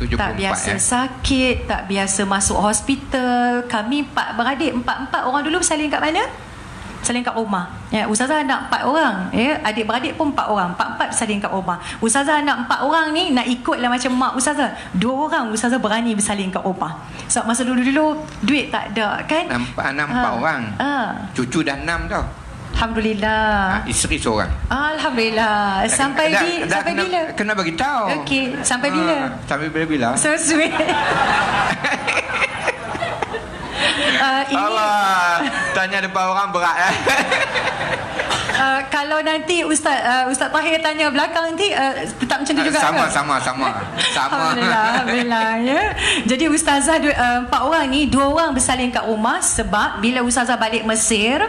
74 tak biasa sakit, tak biasa masuk hospital. Kami 4 beradik, 4 orang dulu bersalin kat mana? Salin kat rumah. Ya, Ustazah anak 4 orang. Ya, adik-beradik pun 4 orang. 4 bersalin kat rumah. Ustazah anak 4 orang ni nak ikutlah macam mak Ustazah. 2 orang Ustazah berani bersalin kat rumah. Sebab masa dulu-dulu duit tak ada kan? Anak 4 orang. Cucu dah 6 tau. Alhamdulillah. Isteri seorang. Alhamdulillah. Sampai sampai bila? Kena bagi tahu. Okey, sampai bila? Sampai bila? So sweet. Ini Allah, tanya depan orang berat kalau nanti Ustaz Tahir tanya belakang nanti tetap macam tu juga ke? Sama. Alhamdulillah ya. Jadi Ustazah 4 orang ni 2 orang bersalin kat rumah. Sebab bila Ustazah balik Mesir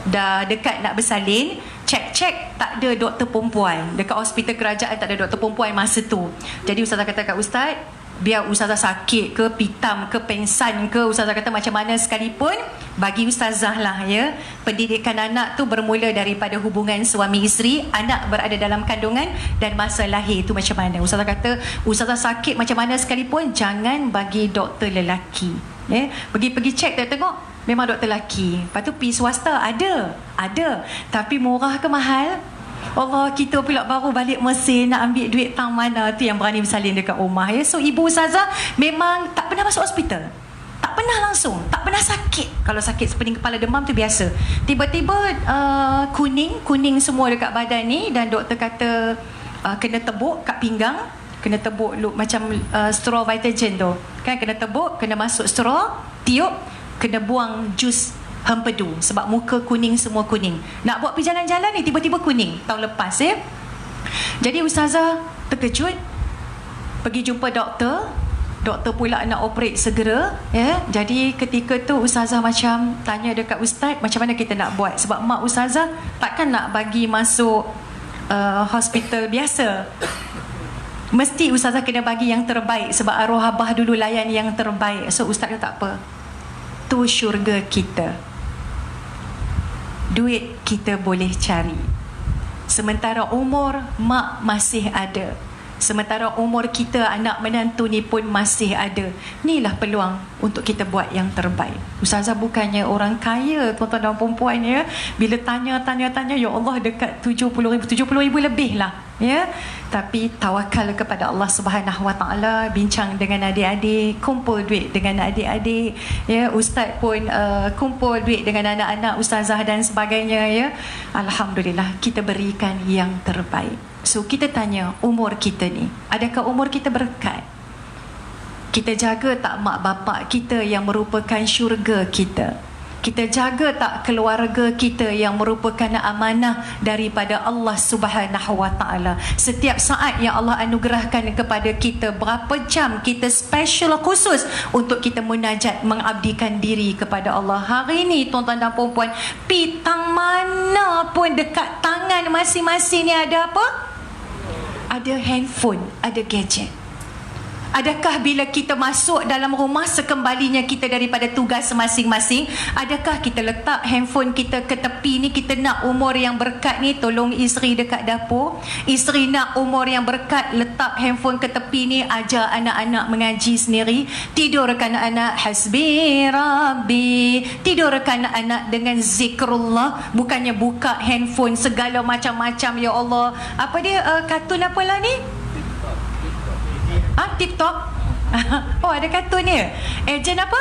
dah dekat nak bersalin, cek tak ada doktor perempuan dekat hospital kerajaan, tak ada doktor perempuan masa tu. Jadi Ustazah kata kat Ustaz, biar Ustazah sakit ke, pitam ke, pengsan ke, Ustazah kata macam mana sekalipun, bagi Ustazah lah ya, pendidikan anak tu bermula daripada hubungan suami isteri, anak berada dalam kandungan dan masa lahir tu macam mana. Ustazah kata Ustazah sakit macam mana sekalipun, jangan bagi doktor lelaki ya. Pergi cek tengok memang doktor lelaki. Lepas tu pergi swasta, ada tapi murah ke mahal? Allah, kita pula baru balik Mesir nak ambil duit tang mana tu yang berani bersalin dekat rumah ya. So ibu Ustazah memang tak pernah masuk hospital, tak pernah langsung, tak pernah sakit. Kalau sakit sepening kepala, demam tu biasa. Tiba-tiba kuning semua dekat badan ni, dan doktor kata kena tebuk kat pinggang, kena tebuk macam straw Vitagen tu kan, kena tebuk, kena masuk straw, tiup, kena buang jus hempedu sebab muka kuning, semua kuning. Nak buat pergi jalan-jalan ni tiba-tiba kuning tahun lepas ya. Jadi Ustazah terkejut, pergi jumpa doktor pula nak operate segera ya. Jadi ketika tu Ustazah macam tanya dekat Ustaz, macam mana kita nak buat, sebab mak Ustazah takkan nak bagi masuk hospital biasa. Mesti Ustazah kena bagi yang terbaik sebab arwah abah dulu layan yang terbaik. So Ustaz kata tak apa, tu syurga kita. Duit kita boleh cari, sementara umur mak masih ada, sementara umur kita anak menantu ni pun masih ada. Inilah peluang untuk kita buat yang terbaik. Ustazah bukannya orang kaya tuan-tuan dan puan-puan ya. Bila tanya ya Allah, dekat 70,000 lebih lah ya. Tapi tawakal kepada Allah Subhanahu Wa Taala, bincang dengan adik-adik, kumpul duit dengan adik-adik ya. Ustaz pun kumpul duit dengan anak-anak Ustazah dan sebagainya ya. Alhamdulillah, kita berikan yang terbaik. So kita tanya, umur kita ni, adakah umur kita berkat? Kita jaga tak mak bapak kita yang merupakan syurga kita? Kita jaga tak keluarga kita yang merupakan amanah daripada Allah Subhanahu Wa Taala? Setiap saat yang Allah anugerahkan kepada kita, berapa jam kita special khusus untuk kita munajat, mengabdikan diri kepada Allah. Hari ni tuan-tuan dan puan-puan, pitang mana pun dekat tangan masing-masing ni ada apa? Ada handphone, ada gadget. Adakah bila kita masuk dalam rumah sekembalinya kita daripada tugas masing-masing, adakah kita letak handphone kita ke tepi ni? Kita nak umur yang berkat ni, tolong isteri dekat dapur. Isteri nak umur yang berkat, letak handphone ke tepi ni, ajar anak-anak mengaji sendiri. Tidurkan anak hasbi rabbi, tidurkan anak dengan zikrullah, bukannya buka handphone segala macam-macam. Ya Allah, apa dia kartun apalah ni? TikTok. Oh, ada kartun dia. Ejen apa?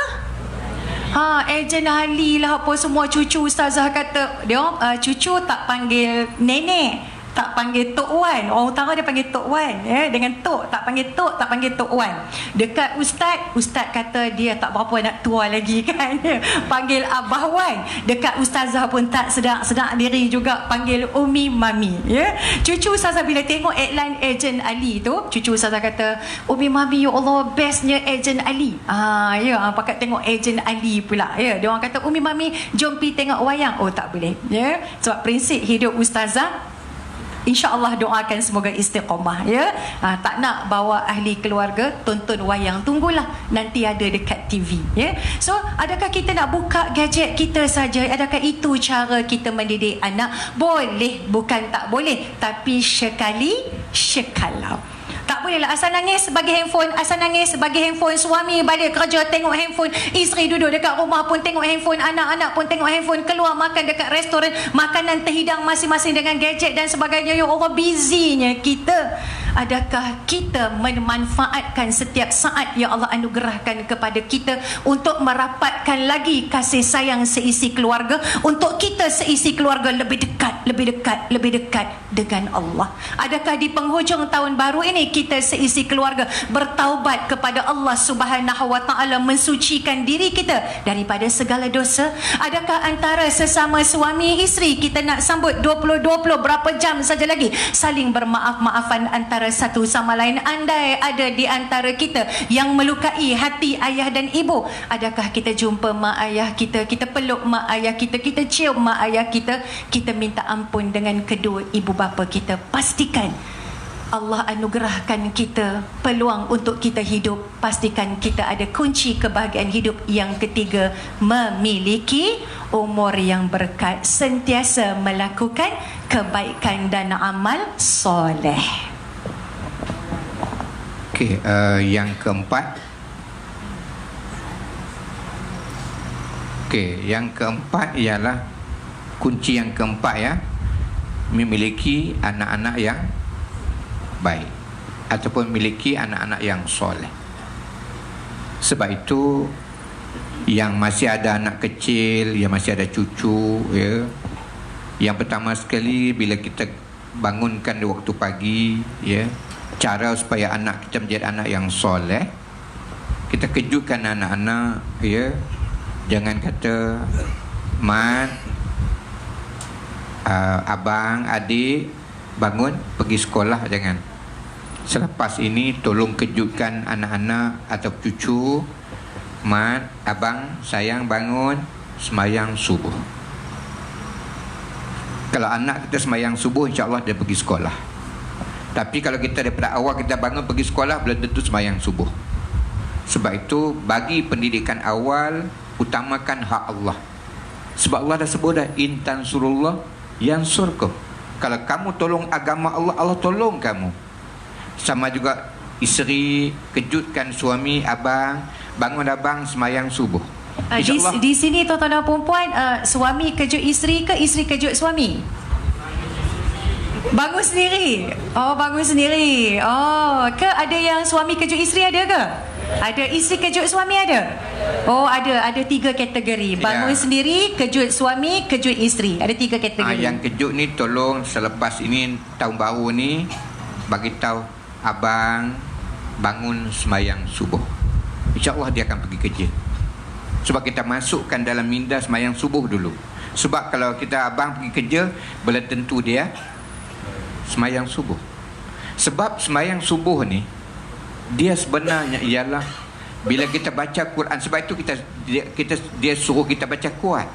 Ejen Ali lah apa semua. Cucu Ustazah kata dia cucu tak panggil nenek, tak panggil Tok Wan. Orang utara dia panggil Tok Wan ya. Dengan Tok, tak panggil Tok, tak panggil Tok Wan. Dekat Ustaz kata dia tak berapa nak tua lagi kan, panggil Abah Wan. Dekat Ustazah pun tak sedar diri juga, panggil Umi Mami ya. Cucu Ustazah bila tengok iklan Ejen Ali tu, cucu Ustazah kata, Umi Mami, ya Allah, bestnya Ejen Ali. Ya, pakat tengok Ejen Ali pula ya. Dia orang kata, Umi Mami, jom pergi tengok wayang. Oh, tak boleh ya. Sebab prinsip hidup Ustazah, InsyaAllah doakan semoga istiqamah, ya. Tak nak bawa ahli keluarga tonton wayang, tunggulah nanti ada dekat TV, ya. So, adakah kita nak buka gadget kita saja? Adakah itu cara kita mendidik anak? Boleh, bukan tak boleh, tapi sekali-sekalau. Tak bolehlah asal nangis bagi handphone, asal nangis bagi handphone, suami balik kerja tengok handphone, isteri duduk dekat rumah pun tengok handphone, anak-anak pun tengok handphone, keluar makan dekat restoran, makanan terhidang masing-masing dengan gadget dan sebagainya. Ya Allah, busynya kita. Adakah kita memanfaatkan setiap saat ya Allah anugerahkan kepada kita untuk merapatkan lagi kasih sayang seisi keluarga, untuk kita seisi keluarga lebih dekat dengan Allah? Adakah di penghujung tahun baru ini kita seisi keluarga bertaubat kepada Allah Subhanahu wa taala, mensucikan diri kita daripada segala dosa? Adakah antara sesama suami isteri kita nak sambut 2020 berapa jam saja lagi saling bermaaf-maafan antara satu sama lain? Andai ada di antara kita yang melukai hati ayah dan ibu, adakah kita jumpa mak ayah kita, kita peluk mak ayah kita, kita cium mak ayah kita, kita minta ampun dengan kedua ibu bapa kita? Pastikan Allah anugerahkan kita peluang untuk kita hidup. Pastikan kita ada kunci kebahagiaan hidup. Yang ketiga, memiliki umur yang berkat, sentiasa melakukan kebaikan dan amal soleh. Okey, yang keempat. Okey, yang keempat ialah kunci yang keempat, ya. Memiliki anak-anak yang baik ataupun memiliki anak-anak yang soleh. Sebab itu yang masih ada anak kecil, yang masih ada cucu, ya, yang pertama sekali bila kita bangunkan di waktu pagi, ya, cara supaya anak kita menjadi anak yang soleh, kita kejutkan anak-anak, ya. Jangan kata mat, abang, adik bangun pergi sekolah, jangan. Selepas ini tolong kejutkan anak-anak atau cucu, mat, abang, sayang bangun semayang subuh. Kalau anak kita semayang subuh, insya-Allah dia pergi sekolah. Tapi kalau kita daripada awal kita bangun pergi sekolah, belum tentu semayang subuh. Sebab itu bagi pendidikan awal, utamakan hak Allah. Sebab Allah dah sebut dah, in tansurullah yansurkum. Kalau kamu tolong agama Allah, Allah tolong kamu. Sama juga isteri, kejutkan suami, abang, bangun abang semayang subuh. Di sini tuan-tuan dan puan-puan, suami kejut isteri ke isteri kejut suami? Bangun sendiri. Oh, bangun sendiri. Oh, ke ada yang suami kejut isteri, ada ke? Ada isteri kejut suami, ada? Oh, ada 3 kategori. Bangun sendiri, kejut suami, kejut isteri. Ada 3 kategori. Yang kejut ni tolong selepas ini tahun baru ni bagi tahu abang bangun semayang subuh. InsyaAllah dia akan pergi kerja. Sebab kita masukkan dalam minda semayang subuh dulu. Sebab kalau kita abang pergi kerja, belum tentu dia semayang subuh. Sebab semayang subuh ni dia sebenarnya ialah bila kita baca Quran. Sebab itu dia suruh kita baca kuat.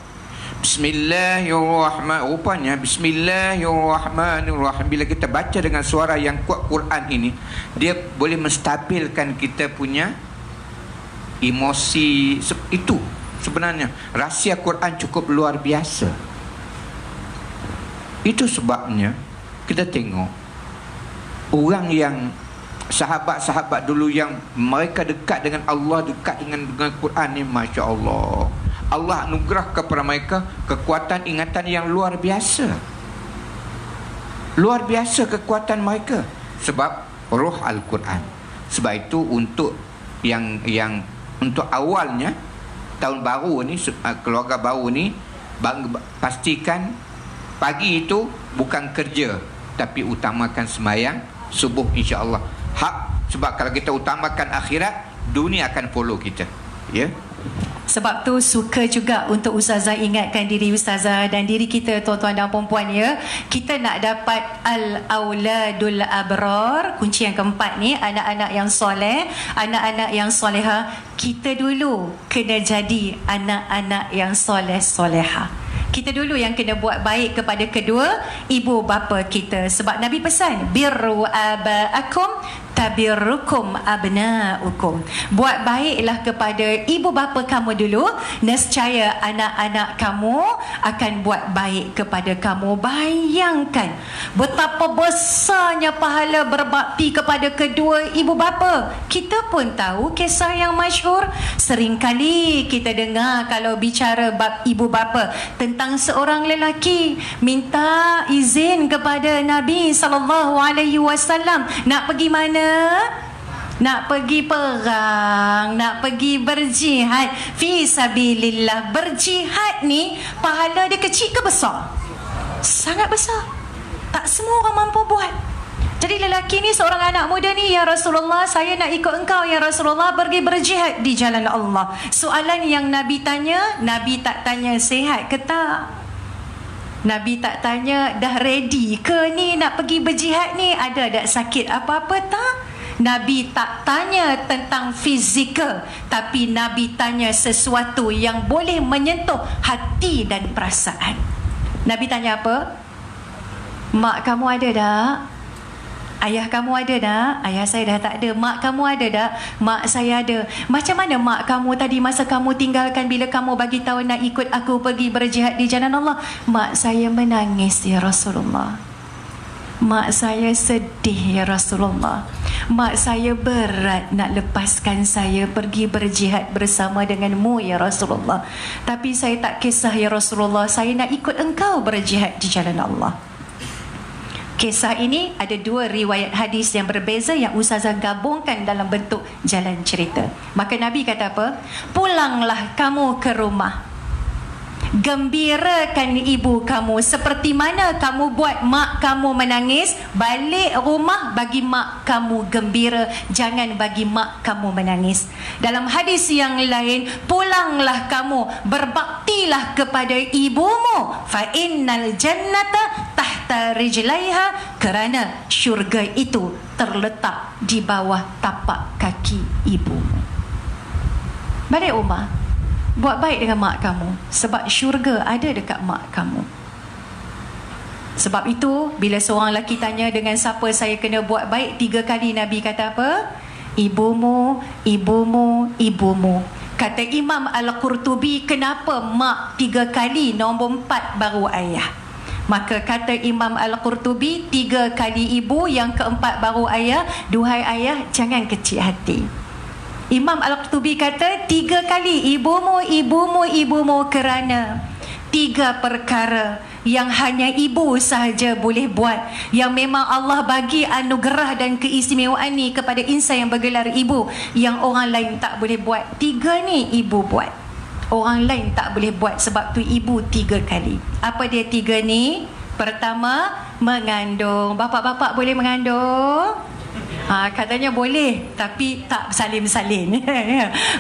Bismillahirrahmanirrahim. Rupanya Bismillahirrahmanirrahim, bila kita baca dengan suara yang kuat Quran ini, dia boleh menstabilkan kita punya emosi. Itu sebenarnya rahsia Quran cukup luar biasa. Itu sebabnya kita tengok orang yang sahabat-sahabat dulu yang mereka dekat dengan Allah, dekat dengan Quran ni, Masya Allah, Allah anugerah kepada mereka kekuatan ingatan yang luar biasa. Luar biasa kekuatan mereka sebab roh Al-Quran. Sebab itu untuk yang untuk awalnya tahun baru ni, keluarga baru ni, pastikan pagi itu bukan kerja, tapi utamakan semayang subuh, insya-Allah. Hak, sebab kalau kita utamakan akhirat, dunia akan follow kita, ya. Sebab tu suka juga untuk Ustazah ingatkan diri Ustazah dan diri kita, tuan-tuan dan puan-puan, ya. Kita nak dapat al-auladul abrar, kunci yang keempat ni, anak-anak yang soleh, anak-anak yang soleha. Kita dulu kena jadi anak-anak yang soleh soleha. Kita dulu yang kena buat baik kepada kedua ibu bapa kita. Sebab Nabi pesan, birru abaakum tabirrukum abnaukum. Buat baiklah kepada ibu bapa kamu dulu, nescaya anak-anak kamu akan buat baik kepada kamu. Bayangkan betapa besarnya pahala berbakti kepada kedua ibu bapa. Kita pun tahu kisah yang masyhur. Seringkali kita dengar kalau bicara bab ibu bapa tentang seorang lelaki minta izin kepada Nabi SAW nak pergi mana? Nak pergi perang, nak pergi berjihad fi sabilillah. Berjihad ni pahala dia kecil ke besar? Sangat besar. Tak semua orang mampu buat. Jadi lelaki ni seorang anak muda ni, ya Rasulullah, saya nak ikut engkau ya Rasulullah pergi berjihad di jalan Allah. Soalan yang Nabi tanya, Nabi tak tanya sihat ke tak? Nabi tak tanya dah ready ke ni nak pergi berjihad ni, ada tak sakit apa-apa tak? Nabi tak tanya tentang fizikal, tapi Nabi tanya sesuatu yang boleh menyentuh hati dan perasaan. Nabi tanya apa? Mak kamu ada tak? Ayah kamu ada tak? Ayah saya dah tak ada. Mak kamu ada tak? Mak saya ada. Macam mana mak kamu tadi masa kamu tinggalkan bila kamu bagi tahu nak ikut aku pergi berjihad di jalan Allah? Mak saya menangis ya Rasulullah. Mak saya sedih ya Rasulullah. Mak saya berat nak lepaskan saya pergi berjihad bersama denganmu ya Rasulullah. Tapi saya tak kisah ya Rasulullah. Saya nak ikut engkau berjihad di jalan Allah. Kisah ini ada dua riwayat hadis yang berbeza yang Ustazah gabungkan dalam bentuk jalan cerita. Maka Nabi kata apa? Pulanglah kamu ke rumah. Gembirakan ibu kamu seperti mana kamu buat mak kamu menangis. Balik rumah bagi mak kamu gembira, jangan bagi mak kamu menangis. Dalam hadis yang lain, pulanglah kamu, berbaktilah kepada ibumu, fa innal jannata tahta rijlaiha, kerana syurga itu terletak di bawah tapak kaki ibumu. Balik rumah, buat baik dengan mak kamu, sebab syurga ada dekat mak kamu. Sebab itu bila seorang lelaki tanya dengan siapa saya kena buat baik, 3 kali Nabi kata apa? Ibumu, ibumu, ibumu. Kata Imam Al-Qurtubi, kenapa mak 3 kali, nombor 4 baru ayah? Maka kata Imam Al-Qurtubi, 3 kali ibu, yang keempat baru ayah. Duhai ayah, jangan kecil hati. Imam Al-Qurtubi kata 3 kali ibumu, ibumu, ibumu, kerana 3 perkara yang hanya ibu sahaja boleh buat, yang memang Allah bagi anugerah dan keistimewaan ni kepada insan yang bergelar ibu, yang orang lain tak boleh buat. 3 ni ibu buat, orang lain tak boleh buat. Sebab tu ibu 3 kali. Apa dia 3 ni? Pertama, mengandung. Bapak-bapak boleh mengandung? Katanya boleh, tapi tak salin-salin.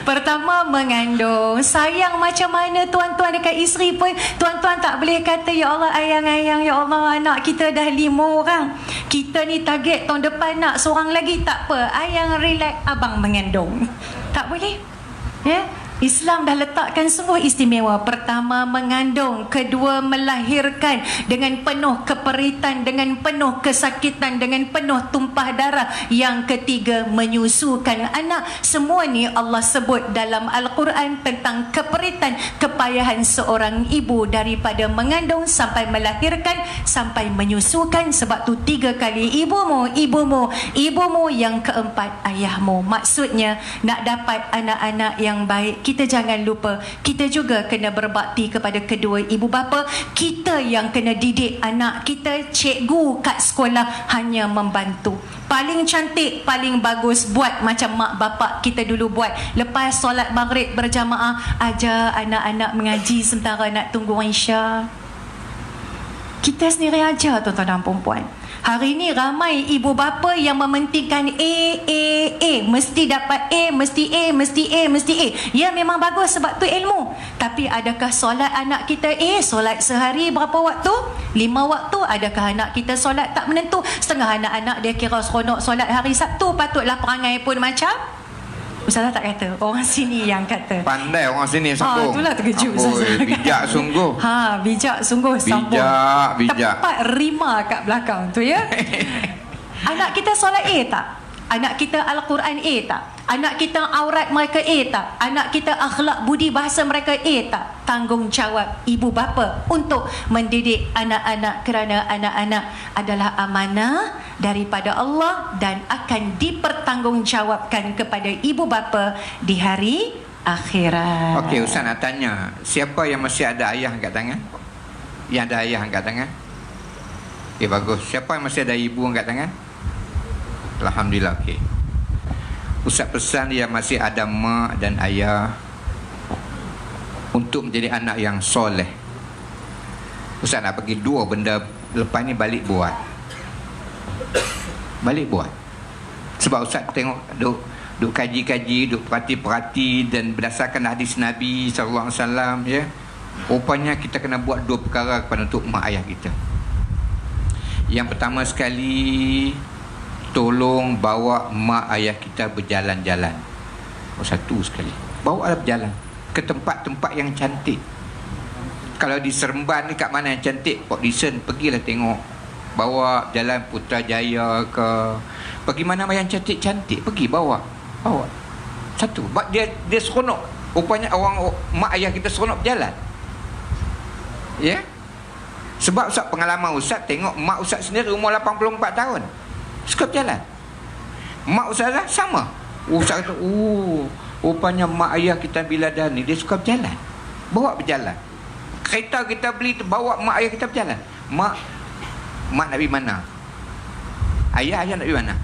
Pertama, mengandung. Sayang macam mana tuan-tuan dekat isteri pun, tuan-tuan tak boleh kata, ya Allah ayang-ayang, ya Allah anak kita dah 5 orang, kita ni target tahun depan nak seorang lagi. Tak apa, ayang relax, abang mengandung. Tak boleh, ya. Islam dah letakkan sungguh istimewa. Pertama, mengandung. Kedua, melahirkan dengan penuh keperitan, dengan penuh kesakitan, dengan penuh tumpah darah. Yang ketiga, menyusukan anak. Semua ni Allah sebut dalam Al-Quran tentang keperitan, kepayahan seorang ibu daripada mengandung sampai melahirkan sampai menyusukan. Sebab tu 3 kali ibumu, ibumu, ibumu, yang keempat ayahmu. Maksudnya nak dapat anak-anak yang baik, kita jangan lupa, kita juga kena berbakti kepada kedua ibu bapa. Kita yang kena didik anak kita. Cikgu kat sekolah hanya membantu. Paling cantik, paling bagus buat macam mak bapak kita dulu buat. Lepas solat maghrib berjamaah, ajar anak-anak mengaji sementara nak tunggu Isya. Kita sendiri ajar, tuan-tuan dan perempuan. Hari ini ramai ibu bapa yang mementingkan A. Mesti dapat A, mesti A, mesti A, mesti A. Ya, memang bagus sebab tu ilmu. Tapi adakah solat anak kita solat sehari berapa waktu? 5 waktu. Adakah anak kita solat tak menentu? Setengah anak-anak dia kira seronok solat hari Sabtu, patutlah perangai pun macam Ustazah tak kata, orang sini yang kata. Pandai orang sini sambung. Itulah terkejut Amboi, Ustazah. bijak sungguh. Bijak sungguh sambung. Bijak. Tepat rima kat belakang tu ya. Anak kita solat tak? Anak kita Al-Quran tak? Anak kita aurat mereka tak? Anak kita akhlak budi bahasa mereka tak? Tanggungjawab ibu bapa untuk mendidik anak-anak, kerana anak-anak adalah amanah daripada Allah dan akan dipertanggungjawabkan kepada ibu bapa di hari akhirat. Okey, Ustaz nak tanya, siapa yang masih ada ayah angkat tangan? Yang ada ayah angkat tangan? Okey, bagus. Siapa yang masih ada ibu angkat tangan? Alhamdulillah. Okey. Ustaz pesan yang masih ada mak dan ayah untuk menjadi anak yang soleh. Ustaz nak bagi 2 benda, lepas ni balik buat. Balik buat. Sebab Ustaz tengok duk kaji-kaji, duk perhati-perhati, dan berdasarkan hadis Nabi sallallahu alaihi wasallam ya. Rupanya kita kena buat 2 perkara kepada untuk mak ayah kita. Yang pertama sekali, tolong bawa mak ayah kita berjalan-jalan. Satu sekali, bawa berjalan ke tempat-tempat yang cantik. Kalau di Seremban ni kat mana yang cantik, Port Dickson, pergilah tengok. Bawa jalan Putrajaya ke, pergi mana yang cantik-cantik, pergi bawa. Satu, dia seronok. Rupanya orang mak ayah kita seronok berjalan. Ya. Sebab Ustaz, pengalaman Ustaz tengok mak Ustaz sendiri umur 84 tahun, suka berjalan. Mak Ustazah sama. Ustaz kata, rupanya mak ayah kita bila dah ni, dia suka berjalan. Bawa berjalan. Kereta kita beli tu, bawa mak ayah kita berjalan. Mak nak pergi mana? Ayah nak pergi mana?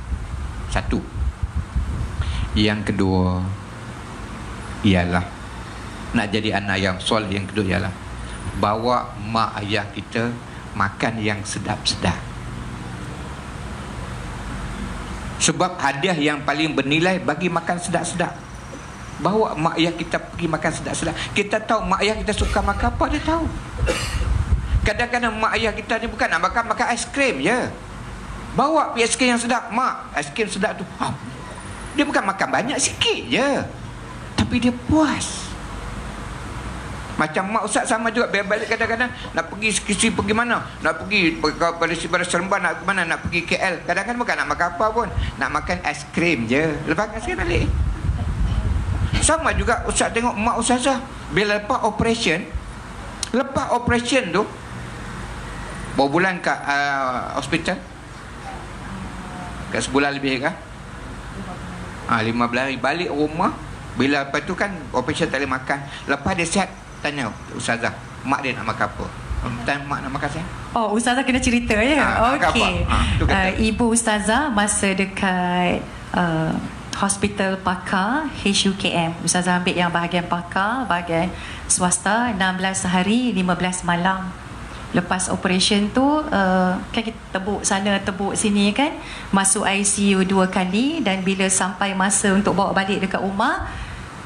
Satu. Yang kedua ialah, nak jadi anak yang soleh, yang kedua ialah bawa mak ayah kita makan yang sedap-sedap. Sebab hadiah yang paling bernilai bagi makan sedap-sedap. Bawa mak ayah kita pergi makan sedap-sedap. Kita tahu mak ayah kita suka makan apa, dia tahu. Kadang-kadang mak ayah kita ni bukan nak makan aiskrim je. Bawa pergi aiskrim yang sedap. Mak, aiskrim sedap tu, dia bukan makan banyak, sikit je, tapi dia puas. Macam mak Ustaz sama juga. Balik kadang-kadang nak pergi pergi mana? Nak pergi pada Seremban, nak ke mana? Nak pergi KL. Kadang-kadang bukan nak makan apa pun, nak makan aiskrim je. Lepas aiskrim balik. Sama juga Ustaz tengok mak Ustazah bila lepas operation tu, bawa bulan kat hospital, kat sebulan lebih kan, 15 hari balik rumah. Bila lepas tu kan operation tak boleh makan. Lepas dia sihat, tanya Ustazah, mak dia nak makan apa? Tanya mak nak makan saya. Ustazah kena cerita ya. Okey. Ibu Ustazah masa dekat Hospital Pakar HUKM, Ustazah ambil yang bahagian Pakar, bahagian swasta, 16 hari 15 malam. Lepas operation tu kan kita tebuk sana tebuk sini kan, masuk ICU 2 kali, dan bila sampai masa untuk bawa balik dekat rumah,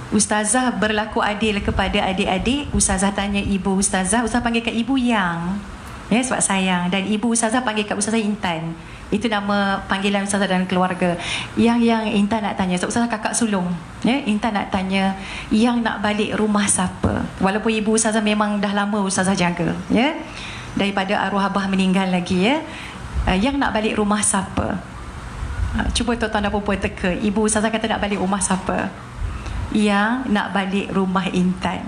Ustazah berlaku adil kepada adik-adik. Ustazah tanya ibu Ustazah panggil kat ibu Yang, ya, sebab sayang, dan ibu Ustazah panggil kat Ustazah Intan. Itu nama panggilan Ustazah dan keluarga. Yang Intan nak tanya, Ustazah kakak sulung, ya, Intan nak tanya, yang nak balik rumah siapa? Walaupun ibu Ustazah memang dah lama Ustazah jaga, ya, daripada arwah abah meninggal lagi, ya, yang nak balik rumah siapa? Cuba tuan-tuan dan puan teka, ibu Ustazah kata nak balik rumah siapa? Yang nak balik rumah Intan.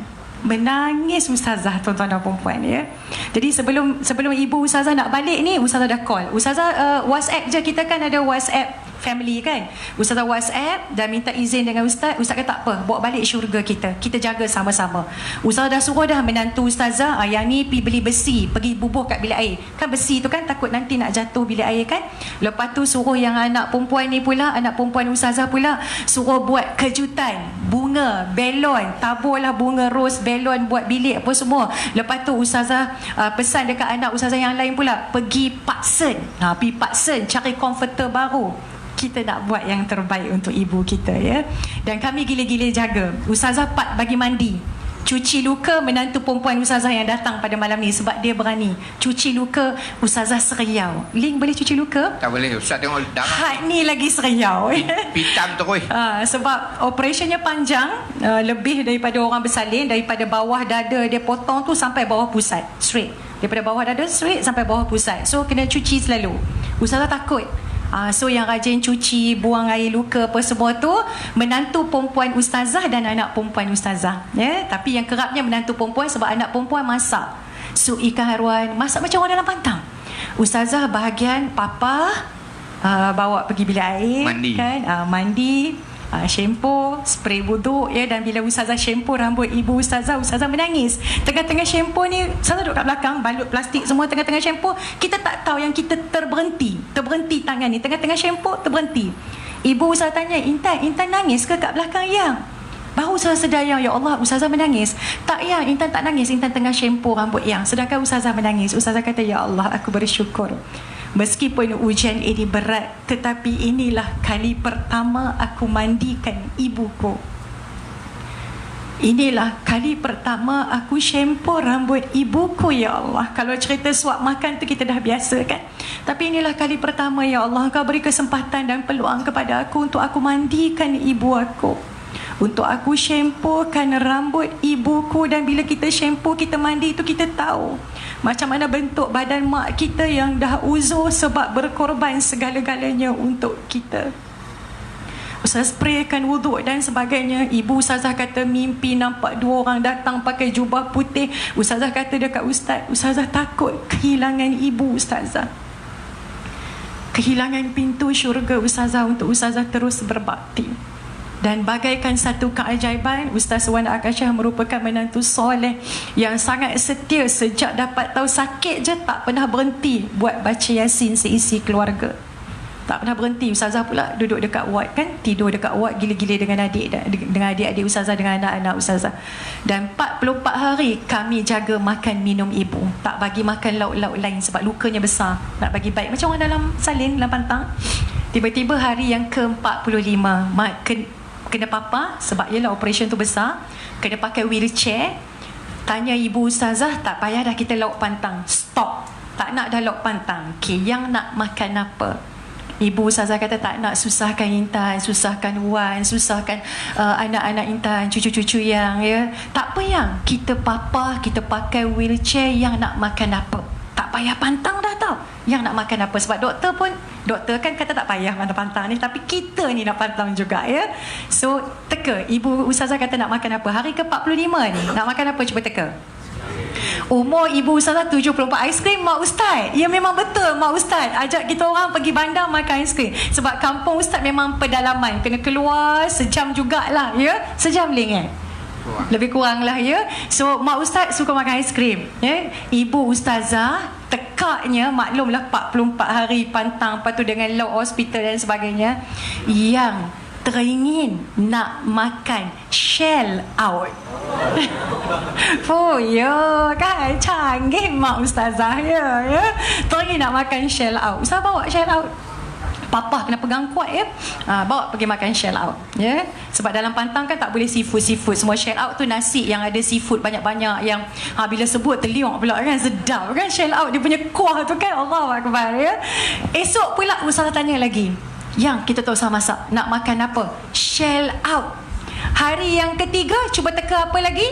Menangis Ustazah, tuan-tuan dan puan, ya. Jadi sebelum ibu Ustazah nak balik ni, Ustazah dah call. Ustazah WhatsApp je, kita kan ada WhatsApp family kan. Ustazah WhatsApp dan minta izin dengan Ustaz. Ustaz kata tak apa, bawa balik syurga kita jaga sama-sama. Ustazah dah suruh dah menantu Ustazah, yang ni pergi beli besi, pergi bubuh kat bilik air. Kan besi tu kan takut nanti nak jatuh bilik air kan. Lepas tu suruh yang anak perempuan ni pula, anak perempuan Ustazah pula, suruh buat kejutan, bunga, belon, taburlah bunga ros, belon buat bilik apa semua. Lepas tu Ustazah pesan dekat anak Ustazah yang lain pula, pergi Paksen. Pergi Paksen cari komforter baru. Kita nak buat yang terbaik untuk ibu kita, ya. Dan kami gila-gila jaga. Ustazah bagi mandi. cuci luka menantu perempuan ustazah yang datang pada malam ni sebab dia berani cuci luka ustazah seriau. Link boleh cuci luka? Tak boleh. Ustaz tengok darah. Hak ni lagi seriau. Hitam terus. Sebab operationnya panjang, lebih daripada orang bersalin, daripada bawah dada dia potong tu sampai bawah pusat, straight. Daripada bawah dada straight sampai bawah pusat. So kena cuci selalu. Ustazah takut. So yang rajin cuci, buang air luka apa semua tu menantu perempuan ustazah dan anak perempuan ustazah, ya. Tapi yang kerapnya menantu perempuan sebab anak perempuan masak sup ikan haruan, masak macam orang dalam pantang. Ustazah bahagian papa bawa pergi bilik air, mandi. Kan, mandi, shampoo, spray wuduk, ya. Dan bila ustazah shampoo rambut ibu ustazah menangis. Tengah-tengah shampoo ni, ustazah duduk kat belakang, balut plastik semua tengah-tengah shampoo. Kita tak tahu yang kita terberhenti tangan ni. Tengah-tengah shampoo, terberhenti. Ibu ustazah tanya, Intan nangis ke kat belakang, yang? Baru ustazah sedar, yang, ya Allah, ustazah menangis. Tak, yang, Intan tak nangis, Intan tengah shampoo rambut, yang. Sedangkan ustazah menangis. Ustazah kata, ya Allah, aku bersyukur. Meskipun ujian ini berat, tetapi inilah kali pertama aku mandikan ibuku. Inilah kali pertama aku shampoo rambut ibuku, ya Allah. Kalau cerita suap makan tu kita dah biasa kan. Tapi inilah kali pertama, ya Allah, Kau beri kesempatan dan peluang kepada aku untuk aku mandikan ibu aku. Untuk aku shampookan rambut ibuku. Dan bila kita shampoo, kita mandi itu, kita tahu macam mana bentuk badan mak kita yang dah uzur sebab berkorban segala-galanya untuk kita. Ustaz spraykan wuduk dan sebagainya. Ibu ustazah kata mimpi nampak 2 orang datang pakai jubah putih. Ustazah kata dekat ustaz, ustazah takut kehilangan ibu ustazah, kehilangan pintu syurga ustazah untuk ustazah terus berbakti. Dan bagaikan satu keajaiban, Ustaz Wan Akashah merupakan menantu soleh yang sangat setia. Sejak dapat tahu sakit je tak pernah berhenti buat baca Yasin seisi keluarga. Tak pernah berhenti. Ustazah pula duduk dekat ward kan, tidur dekat ward gila-gila dengan adik-adik ustazah, dengan anak-anak ustazah. Dan 44 hari kami jaga makan minum ibu. Tak bagi makan lauk-lauk lain sebab lukanya besar. Nak bagi baik macam orang dalam salin, dalam pantang. Tiba-tiba hari yang ke-45 kena papa sebab ialah operation tu besar, kena pakai wheelchair. Tanya ibu ustazah, tak payah dah kita lauk pantang, stop, tak nak dah lauk pantang. Okay, yang nak makan apa? Ibu ustazah kata tak nak susahkan Intan, susahkan Wan, susahkan anak-anak Intan, cucu-cucu yang, ya. Tak apa, yang kita papa, kita pakai wheelchair, yang nak makan apa? Tak payah pantang dah tau. Yang nak makan apa? Sebab doktor kan kata tak payah mana pantang ni, tapi kita ni nak pantang juga, ya. So teka, ibu ustazah kata nak makan apa? Hari ke-45 ni nak makan apa? Cuba teka. Umur ibu ustazah 74. Aiskrim mak ustaz. Ya, memang betul mak ustaz ajak kita orang pergi bandar makan aiskrim. Sebab kampung ustaz memang pedalaman, kena keluar sejam jugalah, ya. Sejam leng lebih kurang lah, ya. So mak ustaz suka makan aiskrim, ya. Ibu ustazah tekaknya, maklumlah 44 hari pantang, lepas tu dengan low hospital dan sebagainya, yang teringin nak makan shell out. Oh ya kan, canggih mak ustazah, ya. Teringin nak makan shell out. Ustazah bawa shell out, papa kena pegang kuat, ya. Bawa pergi makan shell out, ya. Sebab dalam pantang kan tak boleh seafood. Semua shell out tu nasi yang ada seafood banyak-banyak, yang bila sebut terliuk pula kan, sedap kan shell out, dia punya kuah tu kan, Allahu Akbar, ya. Esok pula ustazah tanya lagi, yang kita tahu sama masak, nak makan apa? Shell out. Hari yang ketiga cuba teka apa lagi?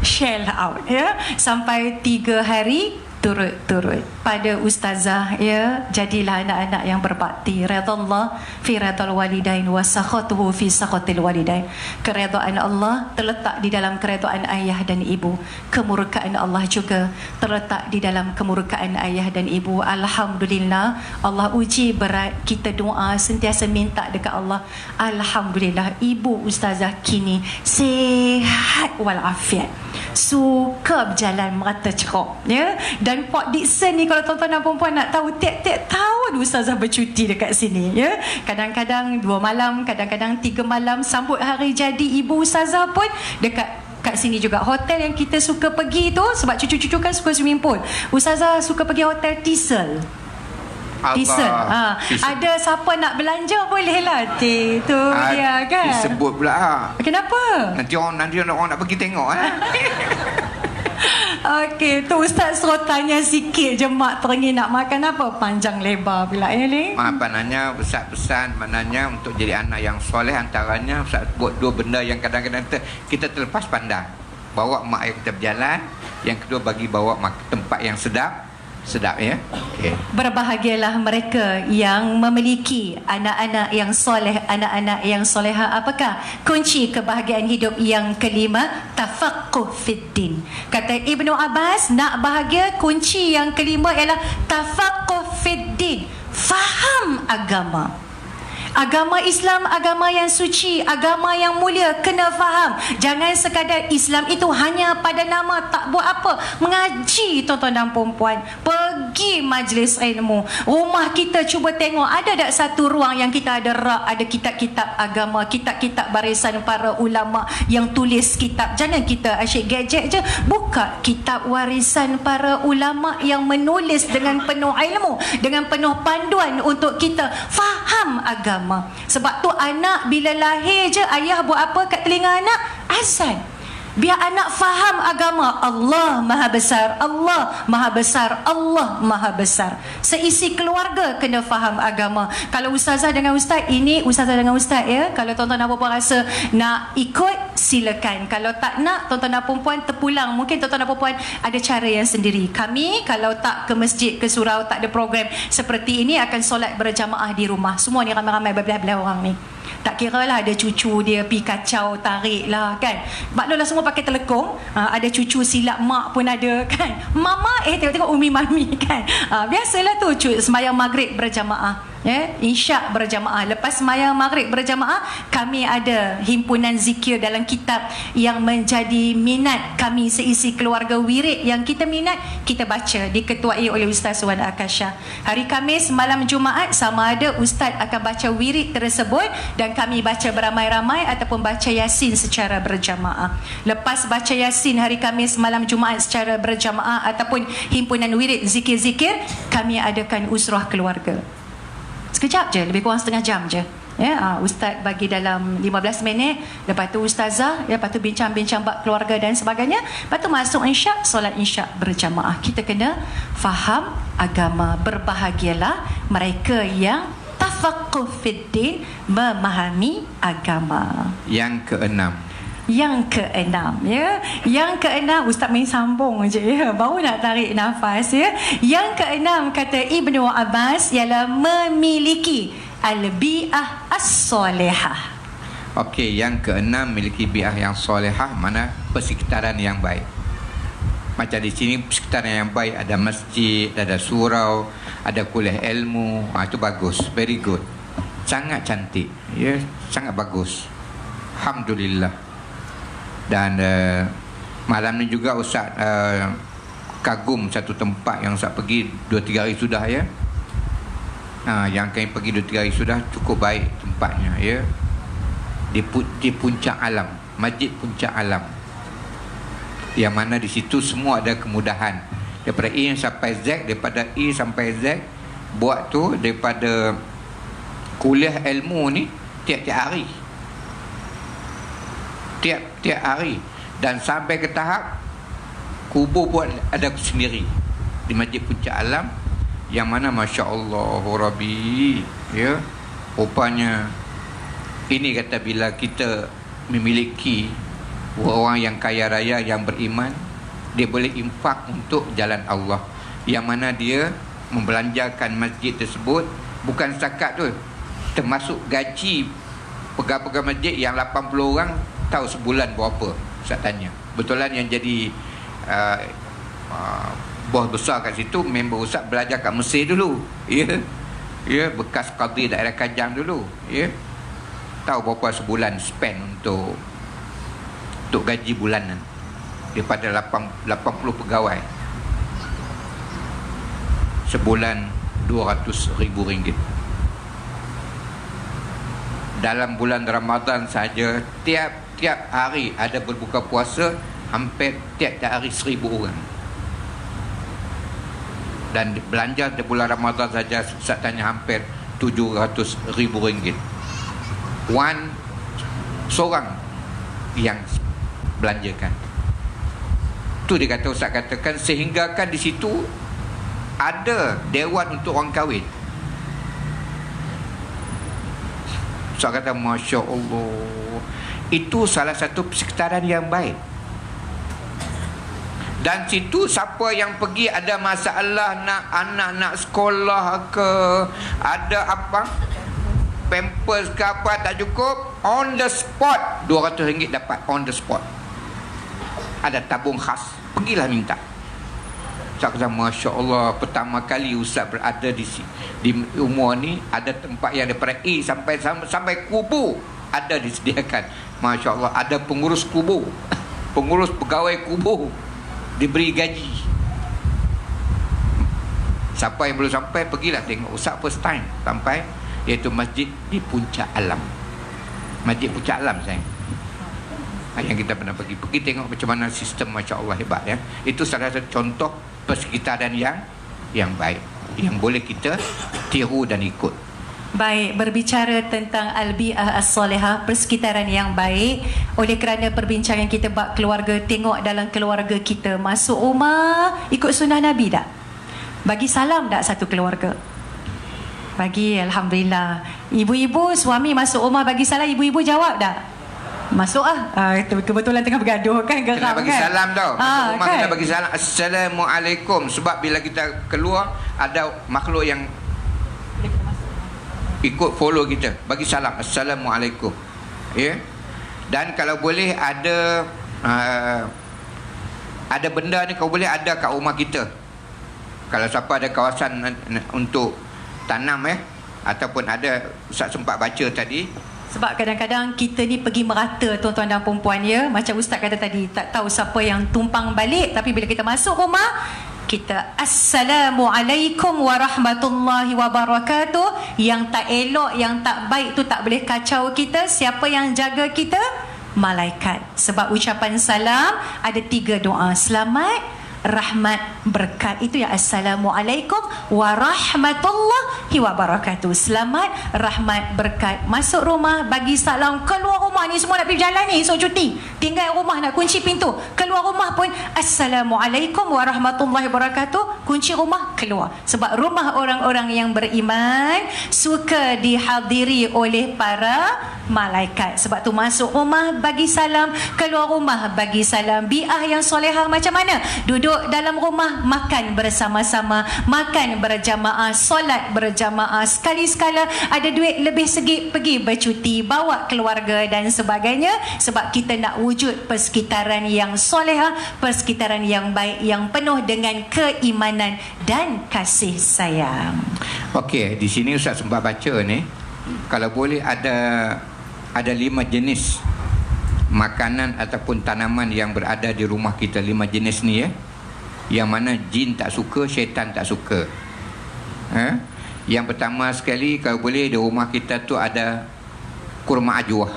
Shell out, ya. Sampai 3 hari turut-turut pada ustazah, ya. Jadilah anak-anak yang berbakti. Redallah fi redal walidain wa sakhatuhu fi sakhatil walidain. Keredaan Allah terletak di dalam keredaan ayah dan ibu. Kemurkaan Allah juga terletak di dalam kemurkaan ayah dan ibu. Alhamdulillah, Allah uji berat kita, doa sentiasa minta dekat Allah. Alhamdulillah, ibu ustazah kini sihat walafiat, suka berjalan merata cerok, ya. Dan Pak Dixon ni, kalau tuan-tuan dan perempuan nak tahu, tiap-tiap tahun ustazah bercuti dekat sini, ya. Kadang-kadang 2 malam, kadang-kadang 3 malam. Sambut hari jadi ibu ustazah pun kat sini juga. Hotel yang kita suka pergi tu, sebab cucu-cucu kan suka swimming pool, ustazah suka pergi hotel Tisel. Teaser. Ada siapa nak belanja boleh lah. Itu dia kan. Disebut pula. Kenapa? Nanti orang nak pergi tengok. Okey, tu Ustaz suruh tanya sikit je mak terengi nak makan apa panjang lebar pula ya Ling. Maknanya Ustaz pesan maknanya untuk jadi anak yang soleh antaranya Ustaz buat dua benda yang kadang-kadang kita terlepas pandang. Bawa mak ayah kita berjalan, yang kedua bagi bawa tempat yang sedap ya. Okay. Berbahagialah mereka yang memiliki anak-anak yang soleh, anak-anak yang soleha. Apakah kunci kebahagiaan hidup yang kelima? Tafaqquh fiddin. Kata Ibnu Abbas, nak bahagia kunci yang kelima ialah tafaqquh fiddin. Faham agama. Agama Islam, agama yang suci, agama yang mulia, kena faham. Jangan sekadar Islam itu hanya pada nama, tak buat apa. Mengaji tuan-tuan dan perempuan, pergi majlis ilmu. Rumah kita cuba tengok, ada tak satu ruang yang kita ada rak, ada kitab-kitab agama, kitab-kitab barisan para ulama yang tulis kitab. Jangan kita asyik gadget je. Buka kitab warisan para ulama yang menulis dengan penuh ilmu, dengan penuh panduan untuk kita faham agama. Sebab tu anak bila lahir je, ayah buat apa kat telinga anak? Azan. Biar anak faham agama. Allah Maha Besar, Allah Maha Besar, Allah Maha Besar. Seisi keluarga kena faham agama. Kalau ustazah dengan ustaz, ini ustazah dengan ustaz ya. Kalau tuan-tuan dan puan rasa nak ikut, silakan. Kalau tak nak, tuan-tuan dan perempuan terpulang. Mungkin tuan-tuan dan perempuan ada cara yang sendiri. Kami kalau tak ke masjid, ke surau, tak ada program seperti ini, akan solat berjamaah di rumah. Semua ni ramai-ramai berbelah-belah orang ni. Tak kira lah ada cucu dia pergi kacau, tarik lah kan. Maklumlah semua pakai telekong. Ada cucu silap mak pun ada kan. Mama tengok-tengok umi mami kan. Biasalah tu sembahyang maghrib berjamaah. Ya, insya berjamaah. Lepas sembahyang maghrib berjamaah, kami ada himpunan zikir dalam kitab yang menjadi minat kami seisi keluarga. Wirid yang kita minat, kita baca, diketuai oleh Ustaz Wan Akasha. Hari Khamis malam Jumaat, sama ada Ustaz akan baca wirid tersebut dan kami baca beramai-ramai ataupun baca Yasin secara berjamaah. Lepas baca Yasin hari Khamis malam Jumaat secara berjamaah ataupun himpunan wirid zikir-zikir, kami adakan usrah keluarga. Sekejap je, lebih kurang setengah jam je. Ya, Ustaz bagi dalam 15 minit. Lepas tu Ustazah, lepas tu bincang-bincang bab keluarga dan sebagainya. Lepas tu masuk insya, solat insya berjamaah. Kita kena faham agama. Berbahagialah mereka yang tafaqquh fiddin, memahami agama. Yang keenam, ya. Yang keenam, Ustaz main sambung je ya. Baru nak tarik nafas ya. Yang keenam kata Ibnu Abbas ialah memiliki al-bi'ah as-solehah. Okey, yang keenam miliki bi'ah yang solehah, mana persekitaran yang baik. Macam di sini persekitaran yang baik, ada masjid, ada surau, ada kuliah ilmu. Itu bagus, very good. Sangat cantik, ya, sangat bagus. Alhamdulillah. Dan malam ni juga Ustaz kagum satu tempat yang Ustaz pergi 2-3 hari sudah ya. Yang kami pergi 2-3 hari sudah, cukup baik tempatnya ya. Di puncak alam, Masjid Puncak Alam. Yang mana di situ semua ada kemudahan. Daripada A sampai Z, daripada E sampai Z, buat tu daripada kuliah ilmu ni tiap-tiap hari. Tiap-tiap hari. Dan sampai ke tahap kubur pun ada sendiri di Masjid Puncak Alam, yang mana Masya Allah Rabbi ya, rupanya ini kata bila kita memiliki orang yang kaya raya yang beriman, dia boleh infak untuk jalan Allah, yang mana dia membelanjakan masjid tersebut bukan setakat tu, termasuk gaji pegawai masjid yang 80 orang. Tahu sebulan berapa? Ustaz tanya. Betulan yang jadi bos besar kat situ, member Ustaz belajar kat Mesir dulu. Ya. Ya, bekas qadhi daerah Kajang dulu. Ya. Tahu berapa sebulan spend untuk gaji bulanan daripada 80 pegawai. Sebulan RM200,000. Dalam bulan Ramadan saja tiap hari ada berbuka puasa, hampir tiap hari 1,000 orang. Dan belanja di bulan Ramadan saja Ustaz tanya hampir 700,000 ringgit. Seorang yang belanjakan. Tu dia kata, Ustaz katakan, sehingga kan di situ ada dewan untuk orang kahwin. Ustaz kata, Masya Allah, itu salah satu persekitaran yang baik. Dan situ siapa yang pergi ada masalah, nak anak nak sekolah ke, ada apa, pampers ke apa tak cukup, on the spot RM200 dapat on the spot. Ada tabung khas, pergilah minta. Ustaz kata, Masya Allah, pertama kali Ustaz berada di umur ni, ada tempat yang daripada A sampai kubur ada disediakan. Masya Allah, ada pengurus kubur, pengurus pegawai kubur diberi gaji. Siapa yang belum sampai, pergilah tengok Ustaz first time sampai, iaitu masjid di Puncak Alam. Masjid Puncak Alam sayang, yang kita pernah pergi tengok macam mana sistem. Masya Allah, hebat ya. Itu salah satu contoh persekitaran yang baik, yang boleh kita tiru dan ikut. Baik, berbicara tentang al-bi'ah as-salihah, persekitaran yang baik. Oleh kerana perbincangan kita bab keluarga, tengok dalam keluarga kita, masuk rumah ikut sunnah Nabi tak? Bagi salam tak satu keluarga? Bagi, Alhamdulillah. Ibu-ibu, suami masuk rumah bagi salam, ibu-ibu jawab tak? Masuk kebetulan tengah bergaduh kan, geram kena bagi kan? salam tau. Masuk rumah kan? kena bagi salam, Assalamualaikum. Sebab bila kita keluar, ada makhluk yang ikut follow kita, bagi salam, Assalamualaikum, ya. Dan kalau boleh ada benda ni, kalau boleh ada kat rumah kita. Kalau siapa ada kawasan untuk tanam ataupun ada, Ustaz sempat baca tadi. Sebab kadang-kadang kita ni pergi merata, tuan-tuan dan perempuan ya. Macam Ustaz kata tadi, tak tahu siapa yang tumpang balik, tapi bila kita masuk rumah, kita Assalamualaikum warahmatullahi wabarakatuh. Yang tak elok, yang tak baik tu tak boleh kacau kita. Siapa yang jaga kita? Malaikat. Sebab ucapan salam ada 3 doa: selamat, rahmat, berkat. Itu ya, Assalamualaikum warahmatullahi wabarakatuh. Selamat, rahmat, berkat. Masuk rumah bagi salam, keluar rumah ni semua nak pergi jalan ni, so cuti, tinggal rumah nak kunci pintu, keluar rumah pun Assalamualaikum warahmatullahi wabarakatuh, kunci rumah, keluar. Sebab rumah orang-orang yang beriman suka dihadiri oleh para malaikat. Sebab tu masuk rumah bagi salam, keluar rumah bagi salam. Bi'ah yang solehah macam mana? Duduk dalam rumah, makan bersama-sama, makan berjamaah, solat berjamaah. Sekali-sekala ada duit lebih sikit, pergi bercuti, bawa keluarga dan sebagainya. Sebab kita nak wujud persekitaran yang solehah, persekitaran yang baik, yang penuh dengan keimanan dan kasih sayang. Okey, di sini Ustaz sempat baca ni, kalau boleh ada 5 jenis makanan ataupun tanaman yang berada di rumah kita. 5 jenis ni yang mana jin tak suka, syaitan tak suka. Yang pertama sekali, kalau boleh di rumah kita tu ada kurma ajwah.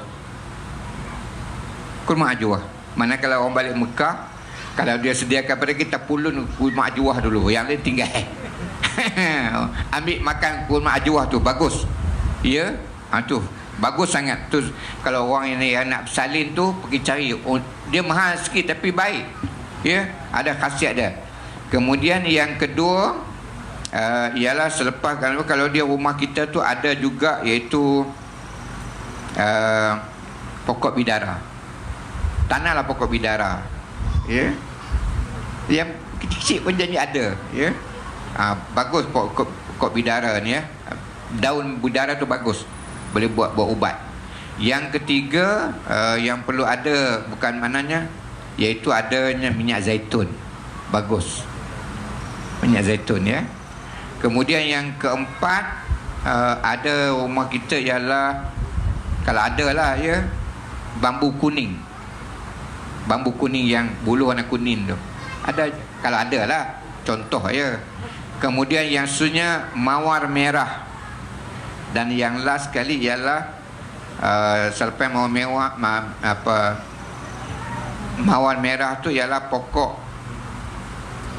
Kurma ajwah, mana kalau orang balik Mekah, kalau dia sediakan pada kita pulun kurma ajwah dulu, yang lain tinggal. Ambil makan kurma ajwah tu, bagus. Ya, tu bagus sangat tu. Kalau orang ini yang nak bersalin tu, pergi cari. Dia mahal sikit tapi baik, ya, ada khasiat dia. Kemudian yang kedua ialah selepas kalau dia rumah kita tu ada juga, iaitu pokok bidara. Tanahlah pokok bidara, ya, yang kecil-kecil pun jadi ada, ya. Bagus pokok bidara ni, ya. Daun bidara tu bagus, boleh buat ubat. Yang ketiga yang perlu ada, bukan maknanya, iaitu adanya minyak zaitun. Bagus minyak zaitun, ya. Kemudian yang keempat, ada rumah kita ialah, kalau ada lah, ya, bambu kuning. Bambu kuning yang bulu warna kuning tu ada, kalau ada lah, contoh, ya. Kemudian yang seterusnya mawar merah. Dan yang last sekali ialah selepas mawar merah tu ialah pokok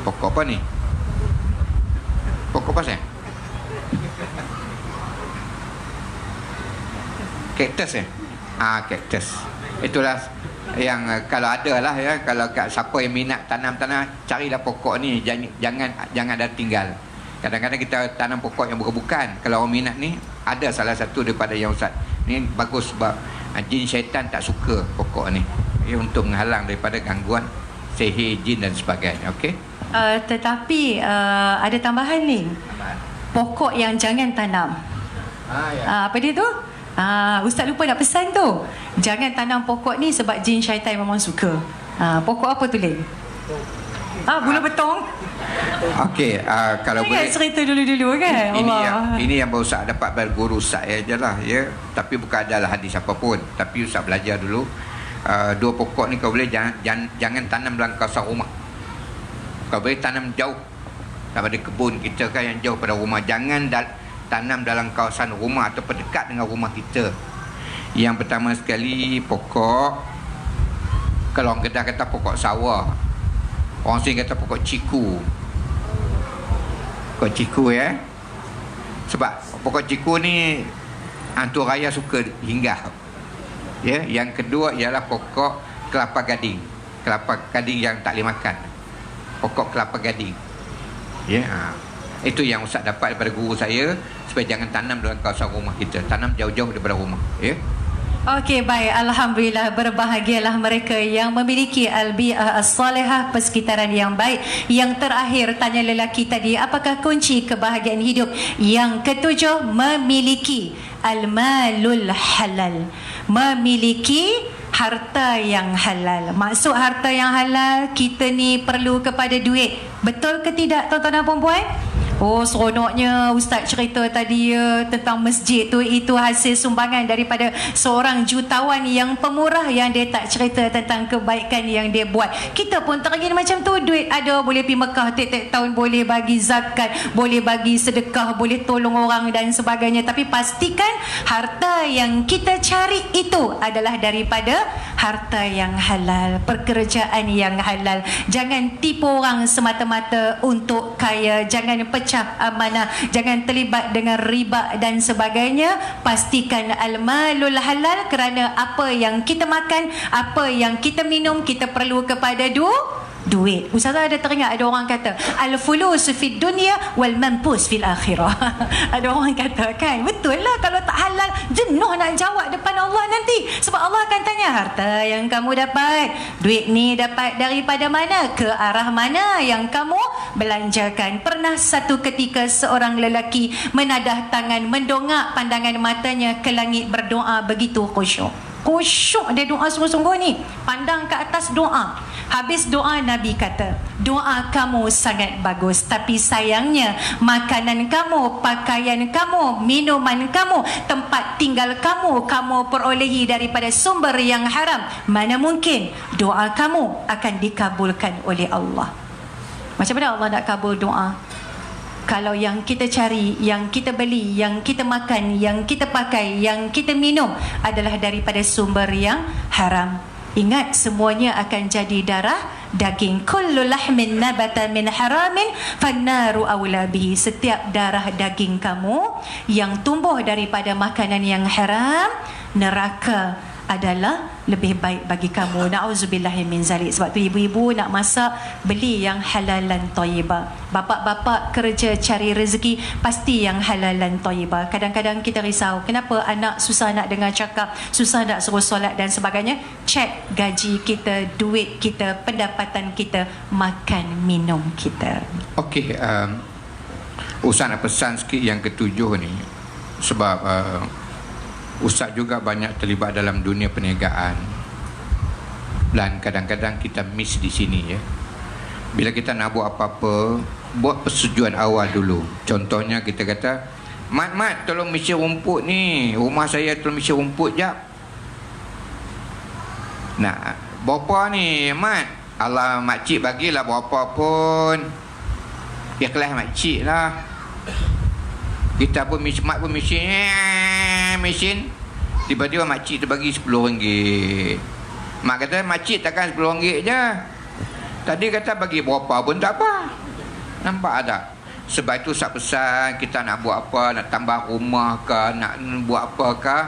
apa ni? Pokok pasal? Kaktus kaktus. Itulah yang kalau ada lah ya, kalau siapa yang minat tanam, carilah pokok ni, jangan ada tinggal. Kadang-kadang kita tanam pokok yang bukan-bukan. Kalau orang minat ni, ada salah satu daripada yang Ustaz ni bagus sebab jin syaitan tak suka pokok ni. Untuk menghalang daripada gangguan sihir, jin dan sebagainya. Okey. Tetapi ada tambahan ni. Pokok yang jangan tanam. Ya. Apa dia tu? Ustaz lupa nak pesan tu. Jangan tanam pokok ni sebab jin syaitan memang suka. Pokok apa tu, Lin? Bulu betong. Okey, kalau boleh cerita dulu-dulu kan. Ini yang baru Ustaz dapat dari guru Ustaz je lah ya. Tapi bukan adalah hadis apa pun. Tapi Ustaz belajar dulu. Dua pokok ni kau boleh jangan tanam dalam kawasan rumah. Kau boleh tanam jauh daripada kebun kita kan, yang jauh pada rumah. Jangan tanam dalam kawasan rumah atau dekat dengan rumah kita. Yang pertama sekali, pokok, kalau orang Kedah kata pokok sawah, orang sini kata pokok ciku. Pokok ciku ya. Sebab pokok ciku ni hantu raya suka hinggah. Ya, yang kedua ialah pokok kelapa gading. Kelapa gading yang tak boleh makan. Pokok kelapa gading. Ya, itu yang Ustaz dapat daripada guru saya, supaya jangan tanam dalam kawasan rumah kita. Tanam jauh-jauh daripada rumah, ya. Okey, baik. Alhamdulillah, berbahagialah mereka yang memiliki al-bi'ah as-salihah, persekitaran yang baik. Yang terakhir, tanya lelaki tadi, apakah kunci kebahagiaan hidup? Yang ketujuh, memiliki al-malul halal. Memiliki harta yang halal. Maksud harta yang halal, kita ni perlu kepada duit. Betul ke tidak, tuan-tuan dan puan-puan? Oh, seronoknya Ustaz cerita tadi tentang masjid tu. Itu hasil sumbangan daripada seorang jutawan yang pemurah, yang dia tak cerita tentang kebaikan yang dia buat. Kita pun teringin macam tu. Duit ada, boleh pergi Mekah tiap-tiap tahun, boleh bagi zakat, boleh bagi sedekah, boleh tolong orang dan sebagainya. Tapi pastikan harta yang kita cari itu adalah daripada harta yang halal, pekerjaan yang halal. Jangan tipu orang semata-mata untuk kaya. Jangan pecah amanah, jangan terlibat dengan riba dan sebagainya. Pastikan al-malul halal, kerana apa yang kita makan, apa yang kita minum, kita perlu kepada duit. Ustazah ada teringat ada orang kata al-fulus fid dunya wal mampus fil akhirah. Ada orang kata kan, betul lah, kalau tak halal jenuh nak jawab depan Allah nanti. Sebab Allah akan tanya, harta yang kamu dapat, duit ni dapat daripada mana, ke arah mana yang kamu belanjakan. Pernah satu ketika seorang lelaki menadah tangan, mendongak pandangan matanya ke langit, berdoa begitu khusyuk. Khusyuk dia doa sungguh-sungguh ni, pandang ke atas doa. Habis doa, Nabi kata, doa kamu sangat bagus, tapi sayangnya makanan kamu, pakaian kamu, minuman kamu, tempat tinggal kamu, kamu perolehi daripada sumber yang haram. Mana mungkin doa kamu akan dikabulkan oleh Allah? Macam mana Allah nak kabul doa kalau yang kita cari, yang kita beli, yang kita makan, yang kita pakai, yang kita minum adalah daripada sumber yang haram? Ingat, semuanya akan jadi darah daging. Kullu lahmin nabata min haramin fannaru awla bihi. Setiap darah daging kamu yang tumbuh daripada makanan yang haram, neraka adalah lebih baik bagi kamu. Na'udzubillahi min zalik. Sebab tu ibu-ibu nak masak, beli yang halalan thayyibah. Bapak-bapak kerja cari rezeki, pasti yang halalan thayyibah. Kadang-kadang kita risau, kenapa anak susah nak dengar cakap, susah nak suruh solat dan sebagainya. Cek gaji kita, duit kita, pendapatan kita, makan minum kita. Okey, Ustaz nak pesan sikit yang ketujuh ni. Sebab Ustaz juga banyak terlibat dalam dunia perniagaan, dan kadang-kadang kita miss di sini ya. Bila kita nak buat apa-apa, buat persetujuan awal dulu. Contohnya kita kata, Mat, tolong mesin rumput ni, rumah saya tolong mesin rumput jap. Nak berapa ni, Mat? Allah, makcik bagilah berapa pun, ikhlas makcik lah. Kita pun mat pun mesin, tiba-tiba makcik terbagi RM10. Mak kata, makcik takkan RM10 je. Tadi kata bagi berapa pun tak apa. Nampak tak? Sebab itu Ustaz pesan kita nak buat apa, nak tambah rumah ke, nak buat apa ke,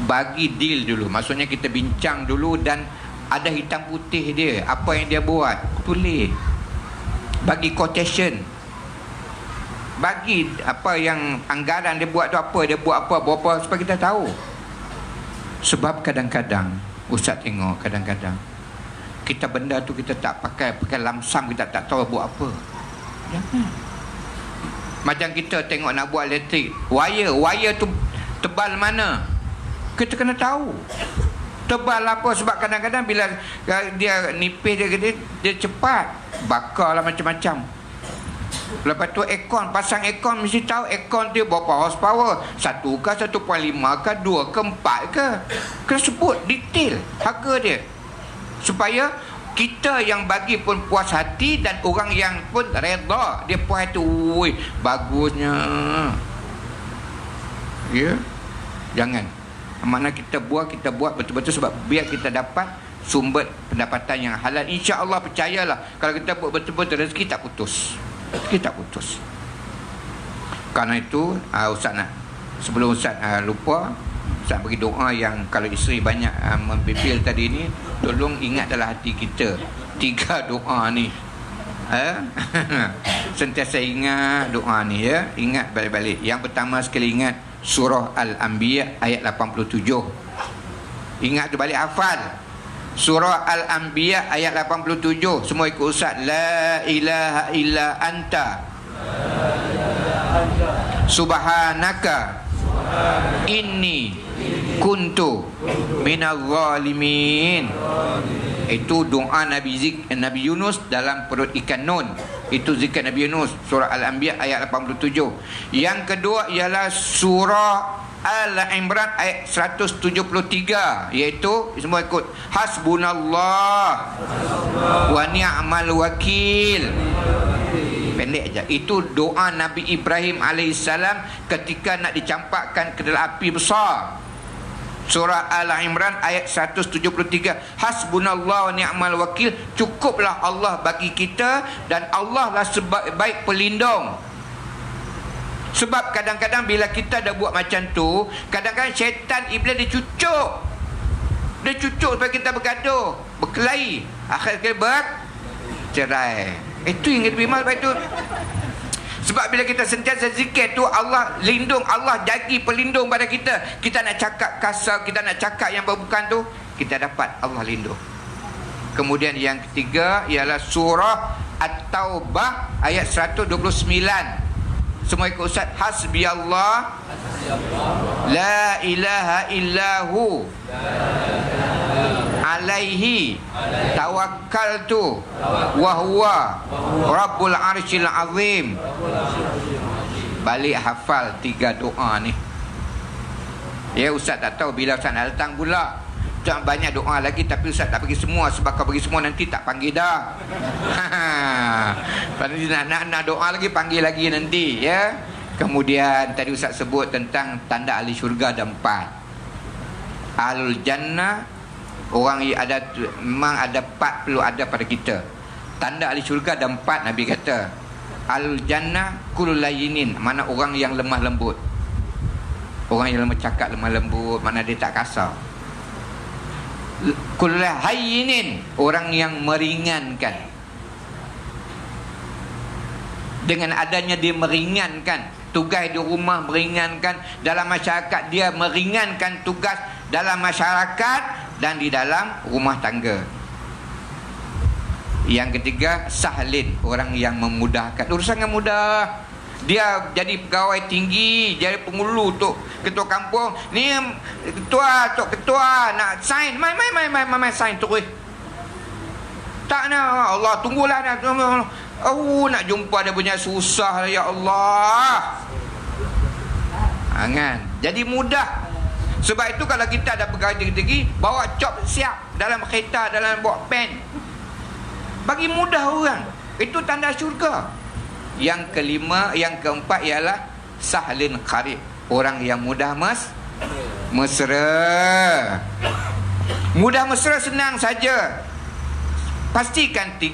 bagi deal dulu. Maksudnya kita bincang dulu dan ada hitam putih dia, apa yang dia buat, tulis. Bagi quotation. Bagi apa yang anggaran dia buat tu, apa dia buat, apa berapa, supaya kita tahu. Sebab kadang-kadang Ustaz tengok, kadang-kadang kita benda tu kita tak pakai lamsam, kita tak tahu buat apa. Jangan. Macam kita tengok nak buat elektrik, wire tu tebal mana, kita kena tahu tebal apa. Sebab kadang-kadang bila dia nipis dia cepat bakar lah macam-macam. Lepas tu aircon, pasang aircon mesti tahu aircon dia berapa horsepower, 1 ke 1.5 ke 2 ke 4 ke, kena sebut detail harga dia, supaya kita yang bagi pun puas hati dan orang yang pun redha, dia puas hati, ui bagusnya. Ya, jangan. Makna kita buat betul-betul sebab biar kita dapat sumber pendapatan yang halal. InsyaAllah, percayalah, kalau kita buat betul-betul, rezeki tak putus. Kita putus. Karena itu Ustaz nak, sebelum Ustaz lupa, Ustaz bagi doa yang kalau isteri banyak membibir tadi ni, tolong ingat dalam hati kita 3 doa ni. Sentiasa ingat doa ni ya. Ingat balik-balik. Yang pertama sekali ingat surah Al-Anbiya ayat 87. Ingat tu balik, hafal. Surah Al-Anbiya ayat 87. Semua ikut Ustaz. La ilaha illa anta subhanaka inni kuntu minal zalimin. Itu doa Nabi Yunus dalam perut ikan Nun. Itu zikir Nabi Yunus, surah Al-Anbiya ayat 87. Yang kedua ialah surah Al-Imran ayat 173, iaitu semua ikut, hasbunallah wa ni'mal wakil. Pendek aja. Itu doa Nabi Ibrahim alaihissalam ketika nak dicampakkan ke dalam api besar. Surah Al-Imran ayat 173, hasbunallah wa ni'mal wakil. Cukuplah Allah bagi kita dan Allah lah sebaik pelindung. Sebab kadang-kadang bila kita dah buat macam tu, kadang-kadang syaitan iblis dia cucuk supaya kita bergaduh, berkelahi, akhirnya bercerai. Itu yang lebih mahal. Itu sebab bila kita sentiasa zikir tu, Allah lindung, Allah jagi pelindung pada kita. Kita nak cakap kasar, kita nak cakap yang bukan tu, kita dapat Allah lindung. Kemudian yang ketiga ialah surah At-Taubah ayat 129. Semua ikut Ustaz. Hasbiyallah la ilaha illahu alaihi tawakkaltu wa huwa rabbul arsyil azim. Balik hafal 3 doa ni. Ya, Ustaz tak tahu bila Ustaz nak datang pula. Jangan banyak doa lagi, tapi Ustaz tak bagi semua. Sebab kalau bagi semua nanti tak panggil dah. Nanti nak doa lagi, panggil lagi nanti ya. Kemudian tadi Ustaz sebut tentang tanda ahli syurga ada 4. Ahlul jannah, orang yang ada, memang ada 4 perlu ada pada kita. Tanda ahli syurga ada 4, Nabi kata. Ahlul jannah kulul layinin, mana orang yang lemah lembut. Orang yang lemah cakap, lemah lembut, mana dia tak kasar. Kulul hayyinin, orang yang meringankan. Dengan adanya dia meringankan tugas di rumah, meringankan dalam masyarakat, dia meringankan tugas dalam masyarakat dan di dalam rumah tangga. Yang ketiga, sahlin, orang yang memudahkan. Urusan yang mudah. Dia jadi pegawai tinggi, jadi pengulu tu ketua kampung. Ni ketua nak sign, mai sign terus. Tak nak, Allah tunggulah nak. Nak jumpa dia punya susah, ya Allah. Jangan. Jadi mudah. Sebab itu kalau kita ada pegawai tinggi, bawa cop siap dalam kereta, dalam bawa pen. Bagi mudah orang. Itu tanda syurga. Yang kelima, yang keempat ialah sahlin qarib, orang yang mudah mesra. Mudah mesra senang saja. Pastikan 3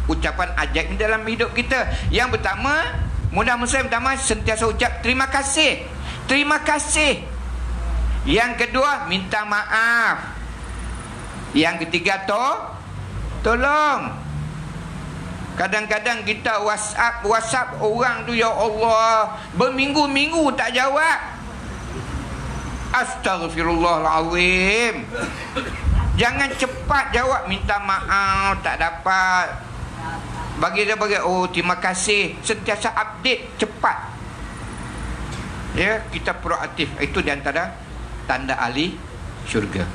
ucapan ajaib dalam hidup kita. Yang pertama, mudah Muslim pertama sentiasa ucap terima kasih. Terima kasih. Yang kedua, minta maaf. Yang ketiga, tolong. Kadang-kadang kita WhatsApp orang tu, ya Allah, berminggu-minggu tak jawab. Astaghfirullahalazim. Jangan cepat jawab minta maaf tak dapat. Bagi oh terima kasih, sentiasa update cepat. Ya, kita proaktif. Itu di antara tanda ahli syurga.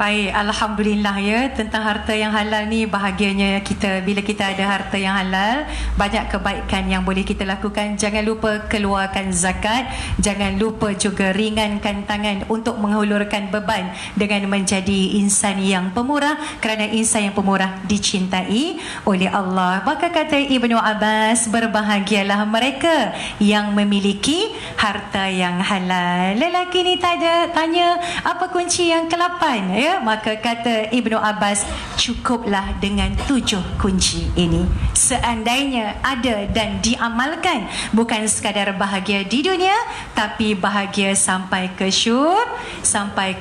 Baik, Alhamdulillah ya. Tentang harta yang halal ni, bahagianya kita bila kita ada harta yang halal, banyak kebaikan yang boleh kita lakukan. Jangan lupa keluarkan zakat. Jangan lupa juga ringankan tangan untuk menghulurkan beban dengan menjadi insan yang pemurah, kerana insan yang pemurah dicintai oleh Allah. Maka kata Ibnu Abbas, berbahagialah mereka yang memiliki harta yang halal. Lelaki ni tanya apa kunci yang ke-8 ya? Maka kata Ibnu Abbas, cukuplah dengan 7 kunci ini. Seandainya ada dan diamalkan, bukan sekadar bahagia di dunia, tapi bahagia sampai ke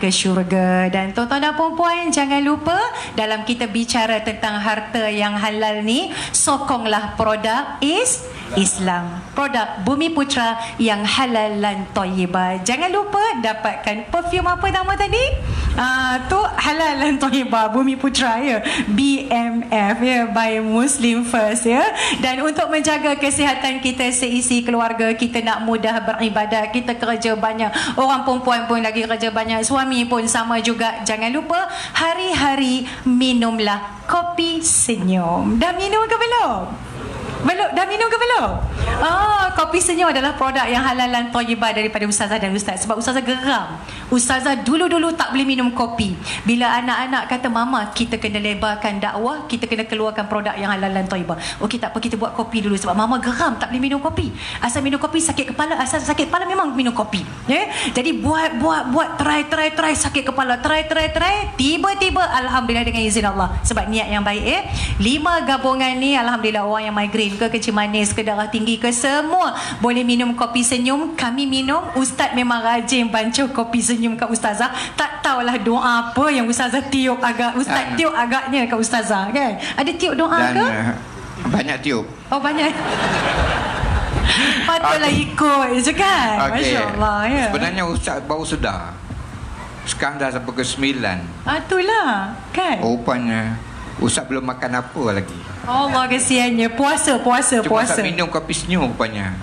syurga. Dan tuan-tuan dan puan-puan, jangan lupa dalam kita bicara tentang harta yang halal ni, sokonglah produk Islam, produk Bumi Putra yang halal dan thayyibah. Jangan lupa dapatkan perfume apa nama tadi? Tu halal dan thayyibah Bumi Putra ya, BMF ya, by Muslim First ya. Dan untuk menjaga kesihatan kita seisi keluarga, kita nak mudah beribadat, kita kerja banyak, orang perempuan pun lagi kerja banyak, suami pun sama juga. Jangan lupa hari-hari minumlah kopi senyum. Dah minum ke belum? Dah minum ke belum? Kopi senyum adalah produk yang halal dan thayyibah daripada Ustazah dan Ustaz. Sebab Ustazah geram. Ustazah dulu-dulu tak boleh minum kopi. Bila anak-anak kata, mama, kita kena lebarkan dakwah, kita kena keluarkan produk yang halal dan thayyibah. Okey, tak apa, kita buat kopi dulu. Sebab mama geram tak boleh minum kopi. Asal minum kopi sakit kepala. Asal sakit kepala memang minum kopi. Jadi buat, try sakit kepala, try. Tiba-tiba alhamdulillah dengan izin Allah. Sebab niat yang baik 5 gabungan ni, alhamdulillah, orang yang migraine ke, kencing manis ke, darah tinggi ke, semua boleh minum kopi senyum. Kami minum. Ustaz memang rajin bancuh kopi senyum kat Ustazah. Tak tahulah doa apa yang Ustazah tiup agak, Ustaz tiup agaknya kat Ustazah kan. Ada tiup doa dan, ke? Banyak tiup. Oh, banyak. Patutlah ikut je kan. Masya Allah ya. Sebenarnya Ustaz baru sedar, sekarang dah sampai ke 9. Itulah kan. Rupanya Ustaz belum makan apa lagi. Allah kesiannya. Puasa. Cuma Ustaz minum kopi senyum rupanya.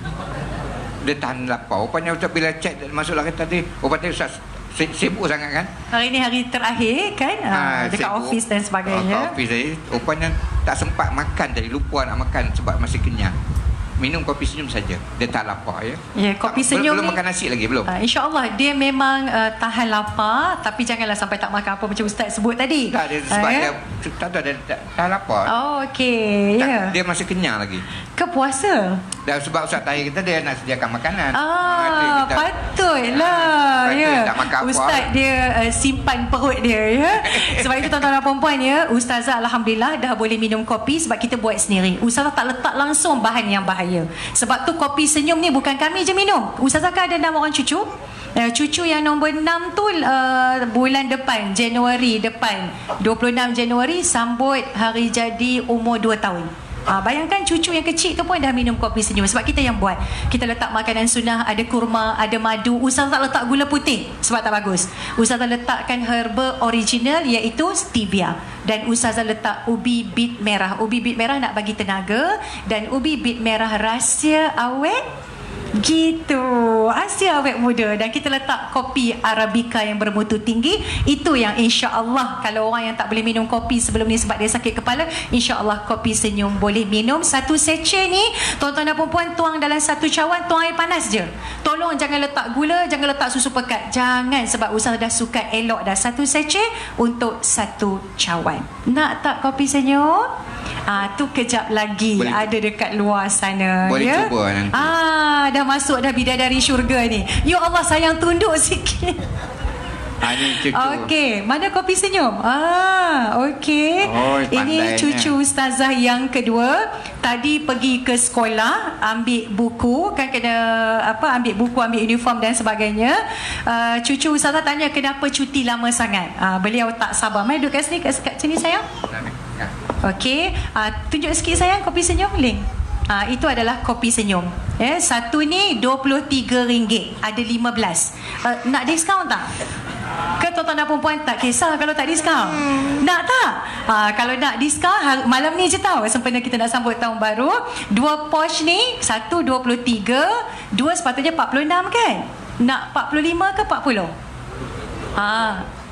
Dia tahan lapar. Rupanya Ustaz bila cek masuk lagi tadi, rupanya Ustaz sibuk sangat kan. Hari ni hari terakhir kan, dekat sibuk, office dan sebagainya. Office tadi, rupanya tak sempat makan tadi. Lupa nak makan sebab masih kenyang. Minum kopi senyum saja. Dia tak lapar ya. Ya, kopi senyum belum makan nasi lagi belum. InsyaAllah dia memang tahan lapar, tapi janganlah sampai tak makan apa macam Ustaz sebut tadi. Tak, dia, sebab dia tahan lapar. Oh, okey. Ya. Dia masih kenyang lagi. Ke puasa? Dan sebab Ustaz tadi kita dia nak sediakan makanan. Patutlah. Ya. Tak makan Ustaz apa. dia simpan perut dia ya. Sebab itu tuan-tuan dan puan-puan ya, Ustazah alhamdulillah dah boleh minum kopi sebab kita buat sendiri. Ustazah tak letak langsung bahan yang bahaya. Sebab tu kopi senyum ni bukan kami je minum. Ustazah kan ada 6 orang cucu. Cucu yang nombor 6 tu bulan depan, Januari depan, 26 Januari sambut hari jadi umur 2 tahun. Bayangkan cucu yang kecil tu pun dah minum kopi senyum. Sebab kita yang buat. Kita letak makanan sunnah, ada kurma, ada madu. Ustazah tak letak gula putih sebab tak bagus. Ustazah letakkan herba original iaitu stevia. Dan Ustazah letak ubi bit merah. Ubi bit merah nak bagi tenaga. Dan ubi bit merah rahsia awet gitu, Asia awet muda. Dan kita letak kopi Arabica yang bermutu tinggi. Itu yang insya-Allah kalau orang yang tak boleh minum kopi sebelum ni sebab dia sakit kepala, insya-Allah kopi senyum boleh minum. 1 sachet ni tuan-tuan dan puan-puan tuang dalam 1 cawan, tuang air panas je. Tolong jangan letak gula, jangan letak susu pekat. Jangan, sebab Ustaz dah suka elok dah. 1 sachet untuk 1 cawan. Nak tak kopi senyum? Tu kejap lagi boleh. Ada dekat luar sana. Boleh ya? Cuba nanti. Dah masuk dah bidadari syurga ni. Ya Allah, sayang tunduk sikit. Ini cucu. Okey, mana kopi senyum? Okey. Oh, Ini pandainya. cucu ustazah yang kedua. Tadi pergi ke sekolah, ambil buku, kan kena ambil buku, ambil uniform dan sebagainya. Cucu ustazah tanya kenapa cuti lama sangat. Beliau tak sabar. Mari duduk kat sini, kat sini sayang. Ya. Okey, tunjuk sikit sayang kopi senyum, Ling. Itu adalah kopi senyum. Satu ni RM23, ada 15. Nak diskaun tak? Ke tuan-tuan dan perempuan tak kisah kalau tak diskaun? Nak tak? Kalau nak diskaun, malam ni je tahu sempena kita nak sambut tahun baru. 2 Porsche ni, satu 23, 2 sepatutnya 46 kan? Nak 45 ke 40?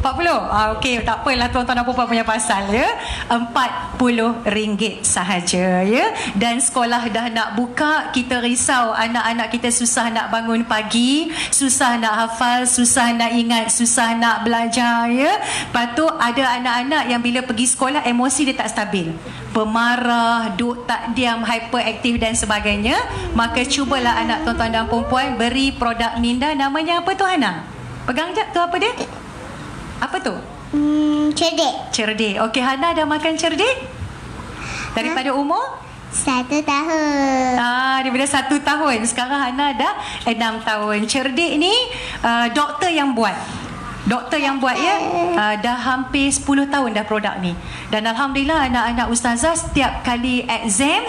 40? Okey, tak apalah tuan-tuan dan puan punya pasal ya. RM40 sahaja ya. Dan sekolah dah nak buka, kita risau anak-anak kita susah nak bangun pagi, susah nak hafal, susah nak ingat, susah nak belajar ya. Lepas tu ada anak-anak yang bila pergi sekolah emosi dia tak stabil. Pemarah, duk tak diam, hyperaktif dan sebagainya. Maka cubalah anak tuan-tuan dan perempuan beri produk Minda, namanya apa tu Hana? Pegang jap tu apa dia? Apa tu? Cerdik. Cerdik. Okey, Hana dah makan cerdik? Daripada umur? 1 tahun. Daripada 1 tahun. Sekarang Hana dah 6 tahun. Cerdik ni doktor yang buat. Doktor yang buat ya. Dah hampir 10 tahun dah produk ni. Dan Alhamdulillah anak-anak ustazah setiap kali exam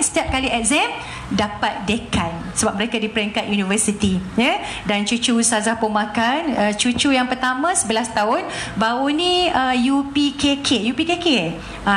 dapat dekan sebab mereka di peringkat universiti ya. Dan cucu ustazah pun makan. Cucu yang pertama 11 tahun, baru ni UPKK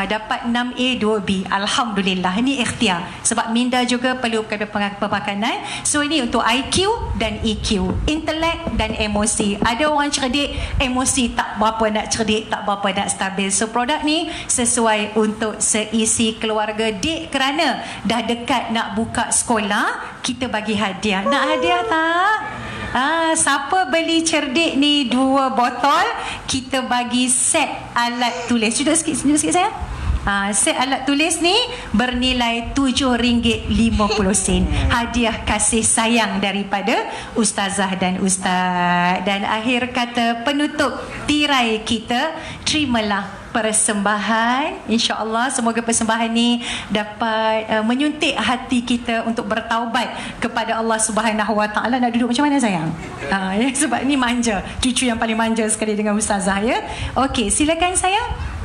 dapat 6A 2B. Alhamdulillah, ini ikhtiar sebab Minda juga perlu pemakanan. So ini untuk IQ dan EQ, intelek dan emosi. Ada orang cerdik, emosi tak berapa nak cerdik, tak berapa nak stabil. So produk ni sesuai untuk seisi keluarga. Dek, kerana dah dekat nak buka sekolah, kita bagi hadiah. Nak hadiah tak? Siapa beli cerdik ni 2 botol, kita bagi set alat tulis. Duduk sikit sayang. Set alat tulis ni bernilai RM7.50. Hadiah kasih sayang daripada ustazah dan ustaz. Dan akhir kata penutup tirai kita, terimalah persembahan. InsyaAllah semoga persembahan ni dapat menyuntik hati kita untuk bertaubat kepada Allah Subhanahu Wa Taala. Nak duduk macam mana sayang? Ya, sebab ni manja, cucu yang paling manja sekali dengan ustazah ya. Okey, silakan sayang.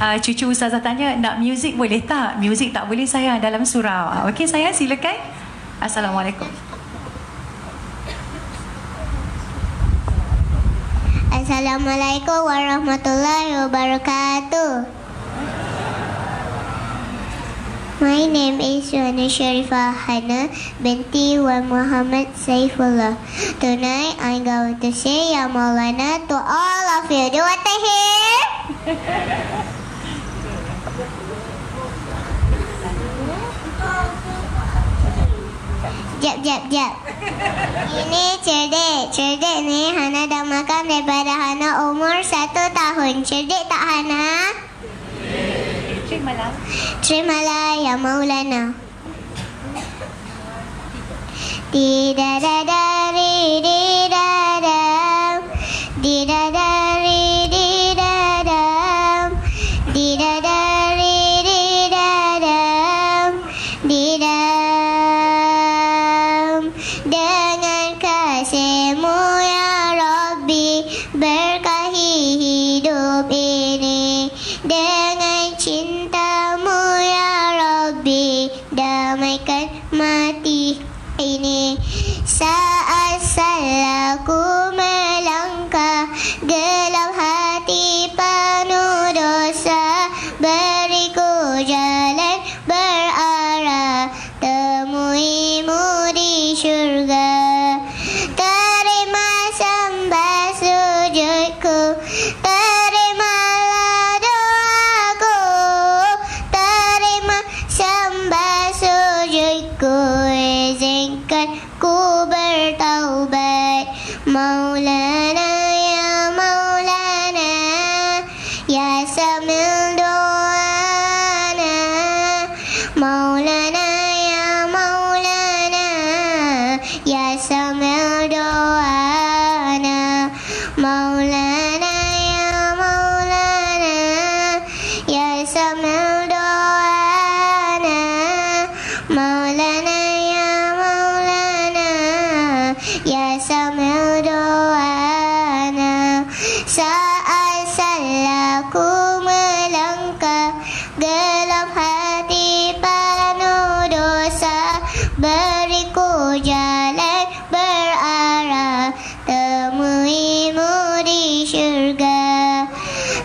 Cucu ustazah tanya, nak muzik boleh tak? Muzik tak boleh sayang, dalam surau. Okey sayang, silakan. Assalamualaikum. Assalamualaikum warahmatullahi wabarakatuh. My name is Yuana Sharifah Hana binti Wan Muhammad Saifullah. Tonight I'm going to say Ya Maulana to all of you. Do you want to hear? Jap. Ini cerdik. Cerdik ni Hana dah makan daripada Hana umur 1 tahun. Cerdik tak Hana? Terimalah Ya Maulana. Didadadari didadam, didadari didadam, didadari didadam, didam. Dengan kasih-Mu ya Rabbi, berkahi hidup ini. Dengan cinta-Mu ya Rabbi, damaikan mati ini. Saat salahku melangkah Maulana ya Maulana ya Samil doana Maulana ya Maulana ya Samil doana Saat salahku melangkah gelap hati penuh dosa beriku jalan berarah temuimu di syurga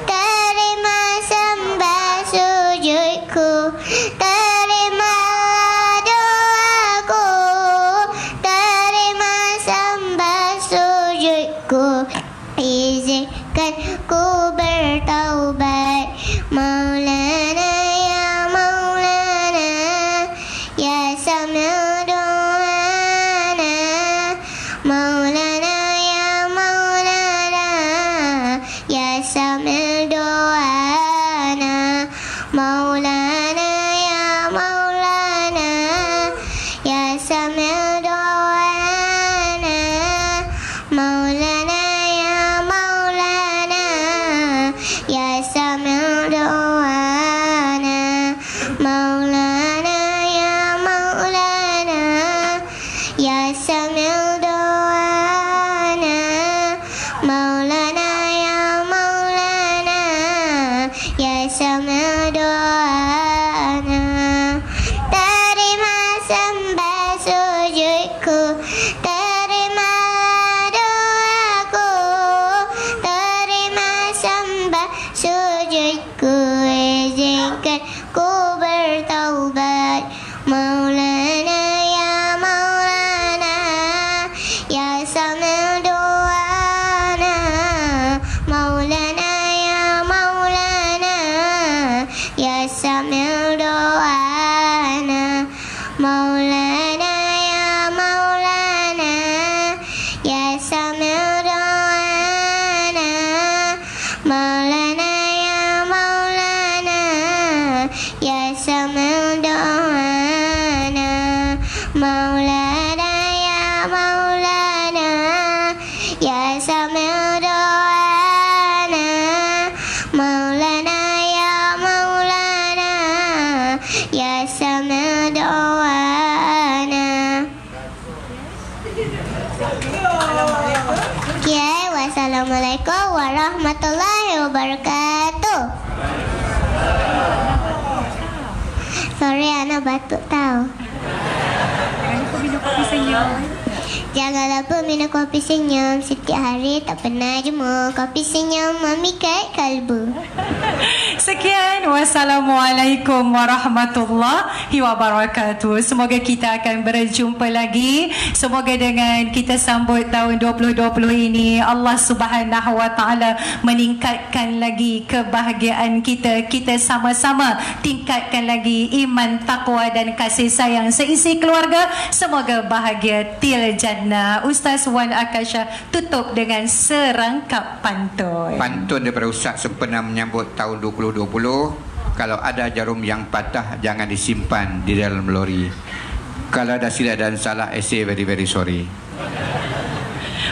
terima sembah sujudku terima doaku terima sembah sujudku izinkan ku bertaubat Maulana ya Maulana ya Samil doana Maulana ya Maulana ya Samil doana Maulana ya Maulana ya Samil doana Maulana ya Maulana ya Samil doana Maulana ya Maulana ya Samil doana Maulana ya Maulana ya Samil doana terima sembah sujudku terima doaku terima sembah sujudku izinkan ku bertaubat Maulana ya Maulana ya Samil doana Maulana ya Maulana ya Samil doana Maulana ya Maulana ya Samil doana Maulana ya Maulana ya Samil doana Maulana ya Maulana ya Samil doana Maulana ya Maulana ya Samil doana Kiai wassalamualaikum warahmatullahi wabarakatuh. Sorry, anak batuk tahu. Jangan lupa minum kopi senyum setiap hari, tak pernah jemu kopi senyum memikat kalbu. Sekian, wassalamualaikum warahmatullahi wabarakatuh. Semoga kita akan berjumpa lagi. Semoga dengan kita sambut tahun 2020 ini, Allah Subhanahu wa taala meningkatkan lagi kebahagiaan kita. Kita sama-sama tingkatkan lagi iman, takwa dan kasih sayang seisi keluarga. Semoga bahagia til jannah. Ustaz Wan Akasha tutup dengan serangkap pantun. Pantun daripada Ustaz sempena menyambut tahun 2020. Kalau ada jarum yang patah, jangan disimpan di dalam lori. Kalau ada silap dan salah, I say very very sorry.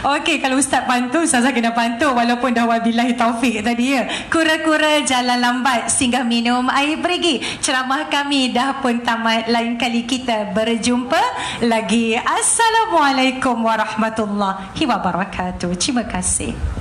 Okey, kalau Ustaz pantun, Ustazah kena pantun walaupun dah wabillahi taufik tadi ya. Kura-kura jalan lambat singgah minum air perigi. Ceramah kami dah pun tamat. Lain kali kita berjumpa lagi. Assalamualaikum warahmatullahi wabarakatuh. Terima kasih.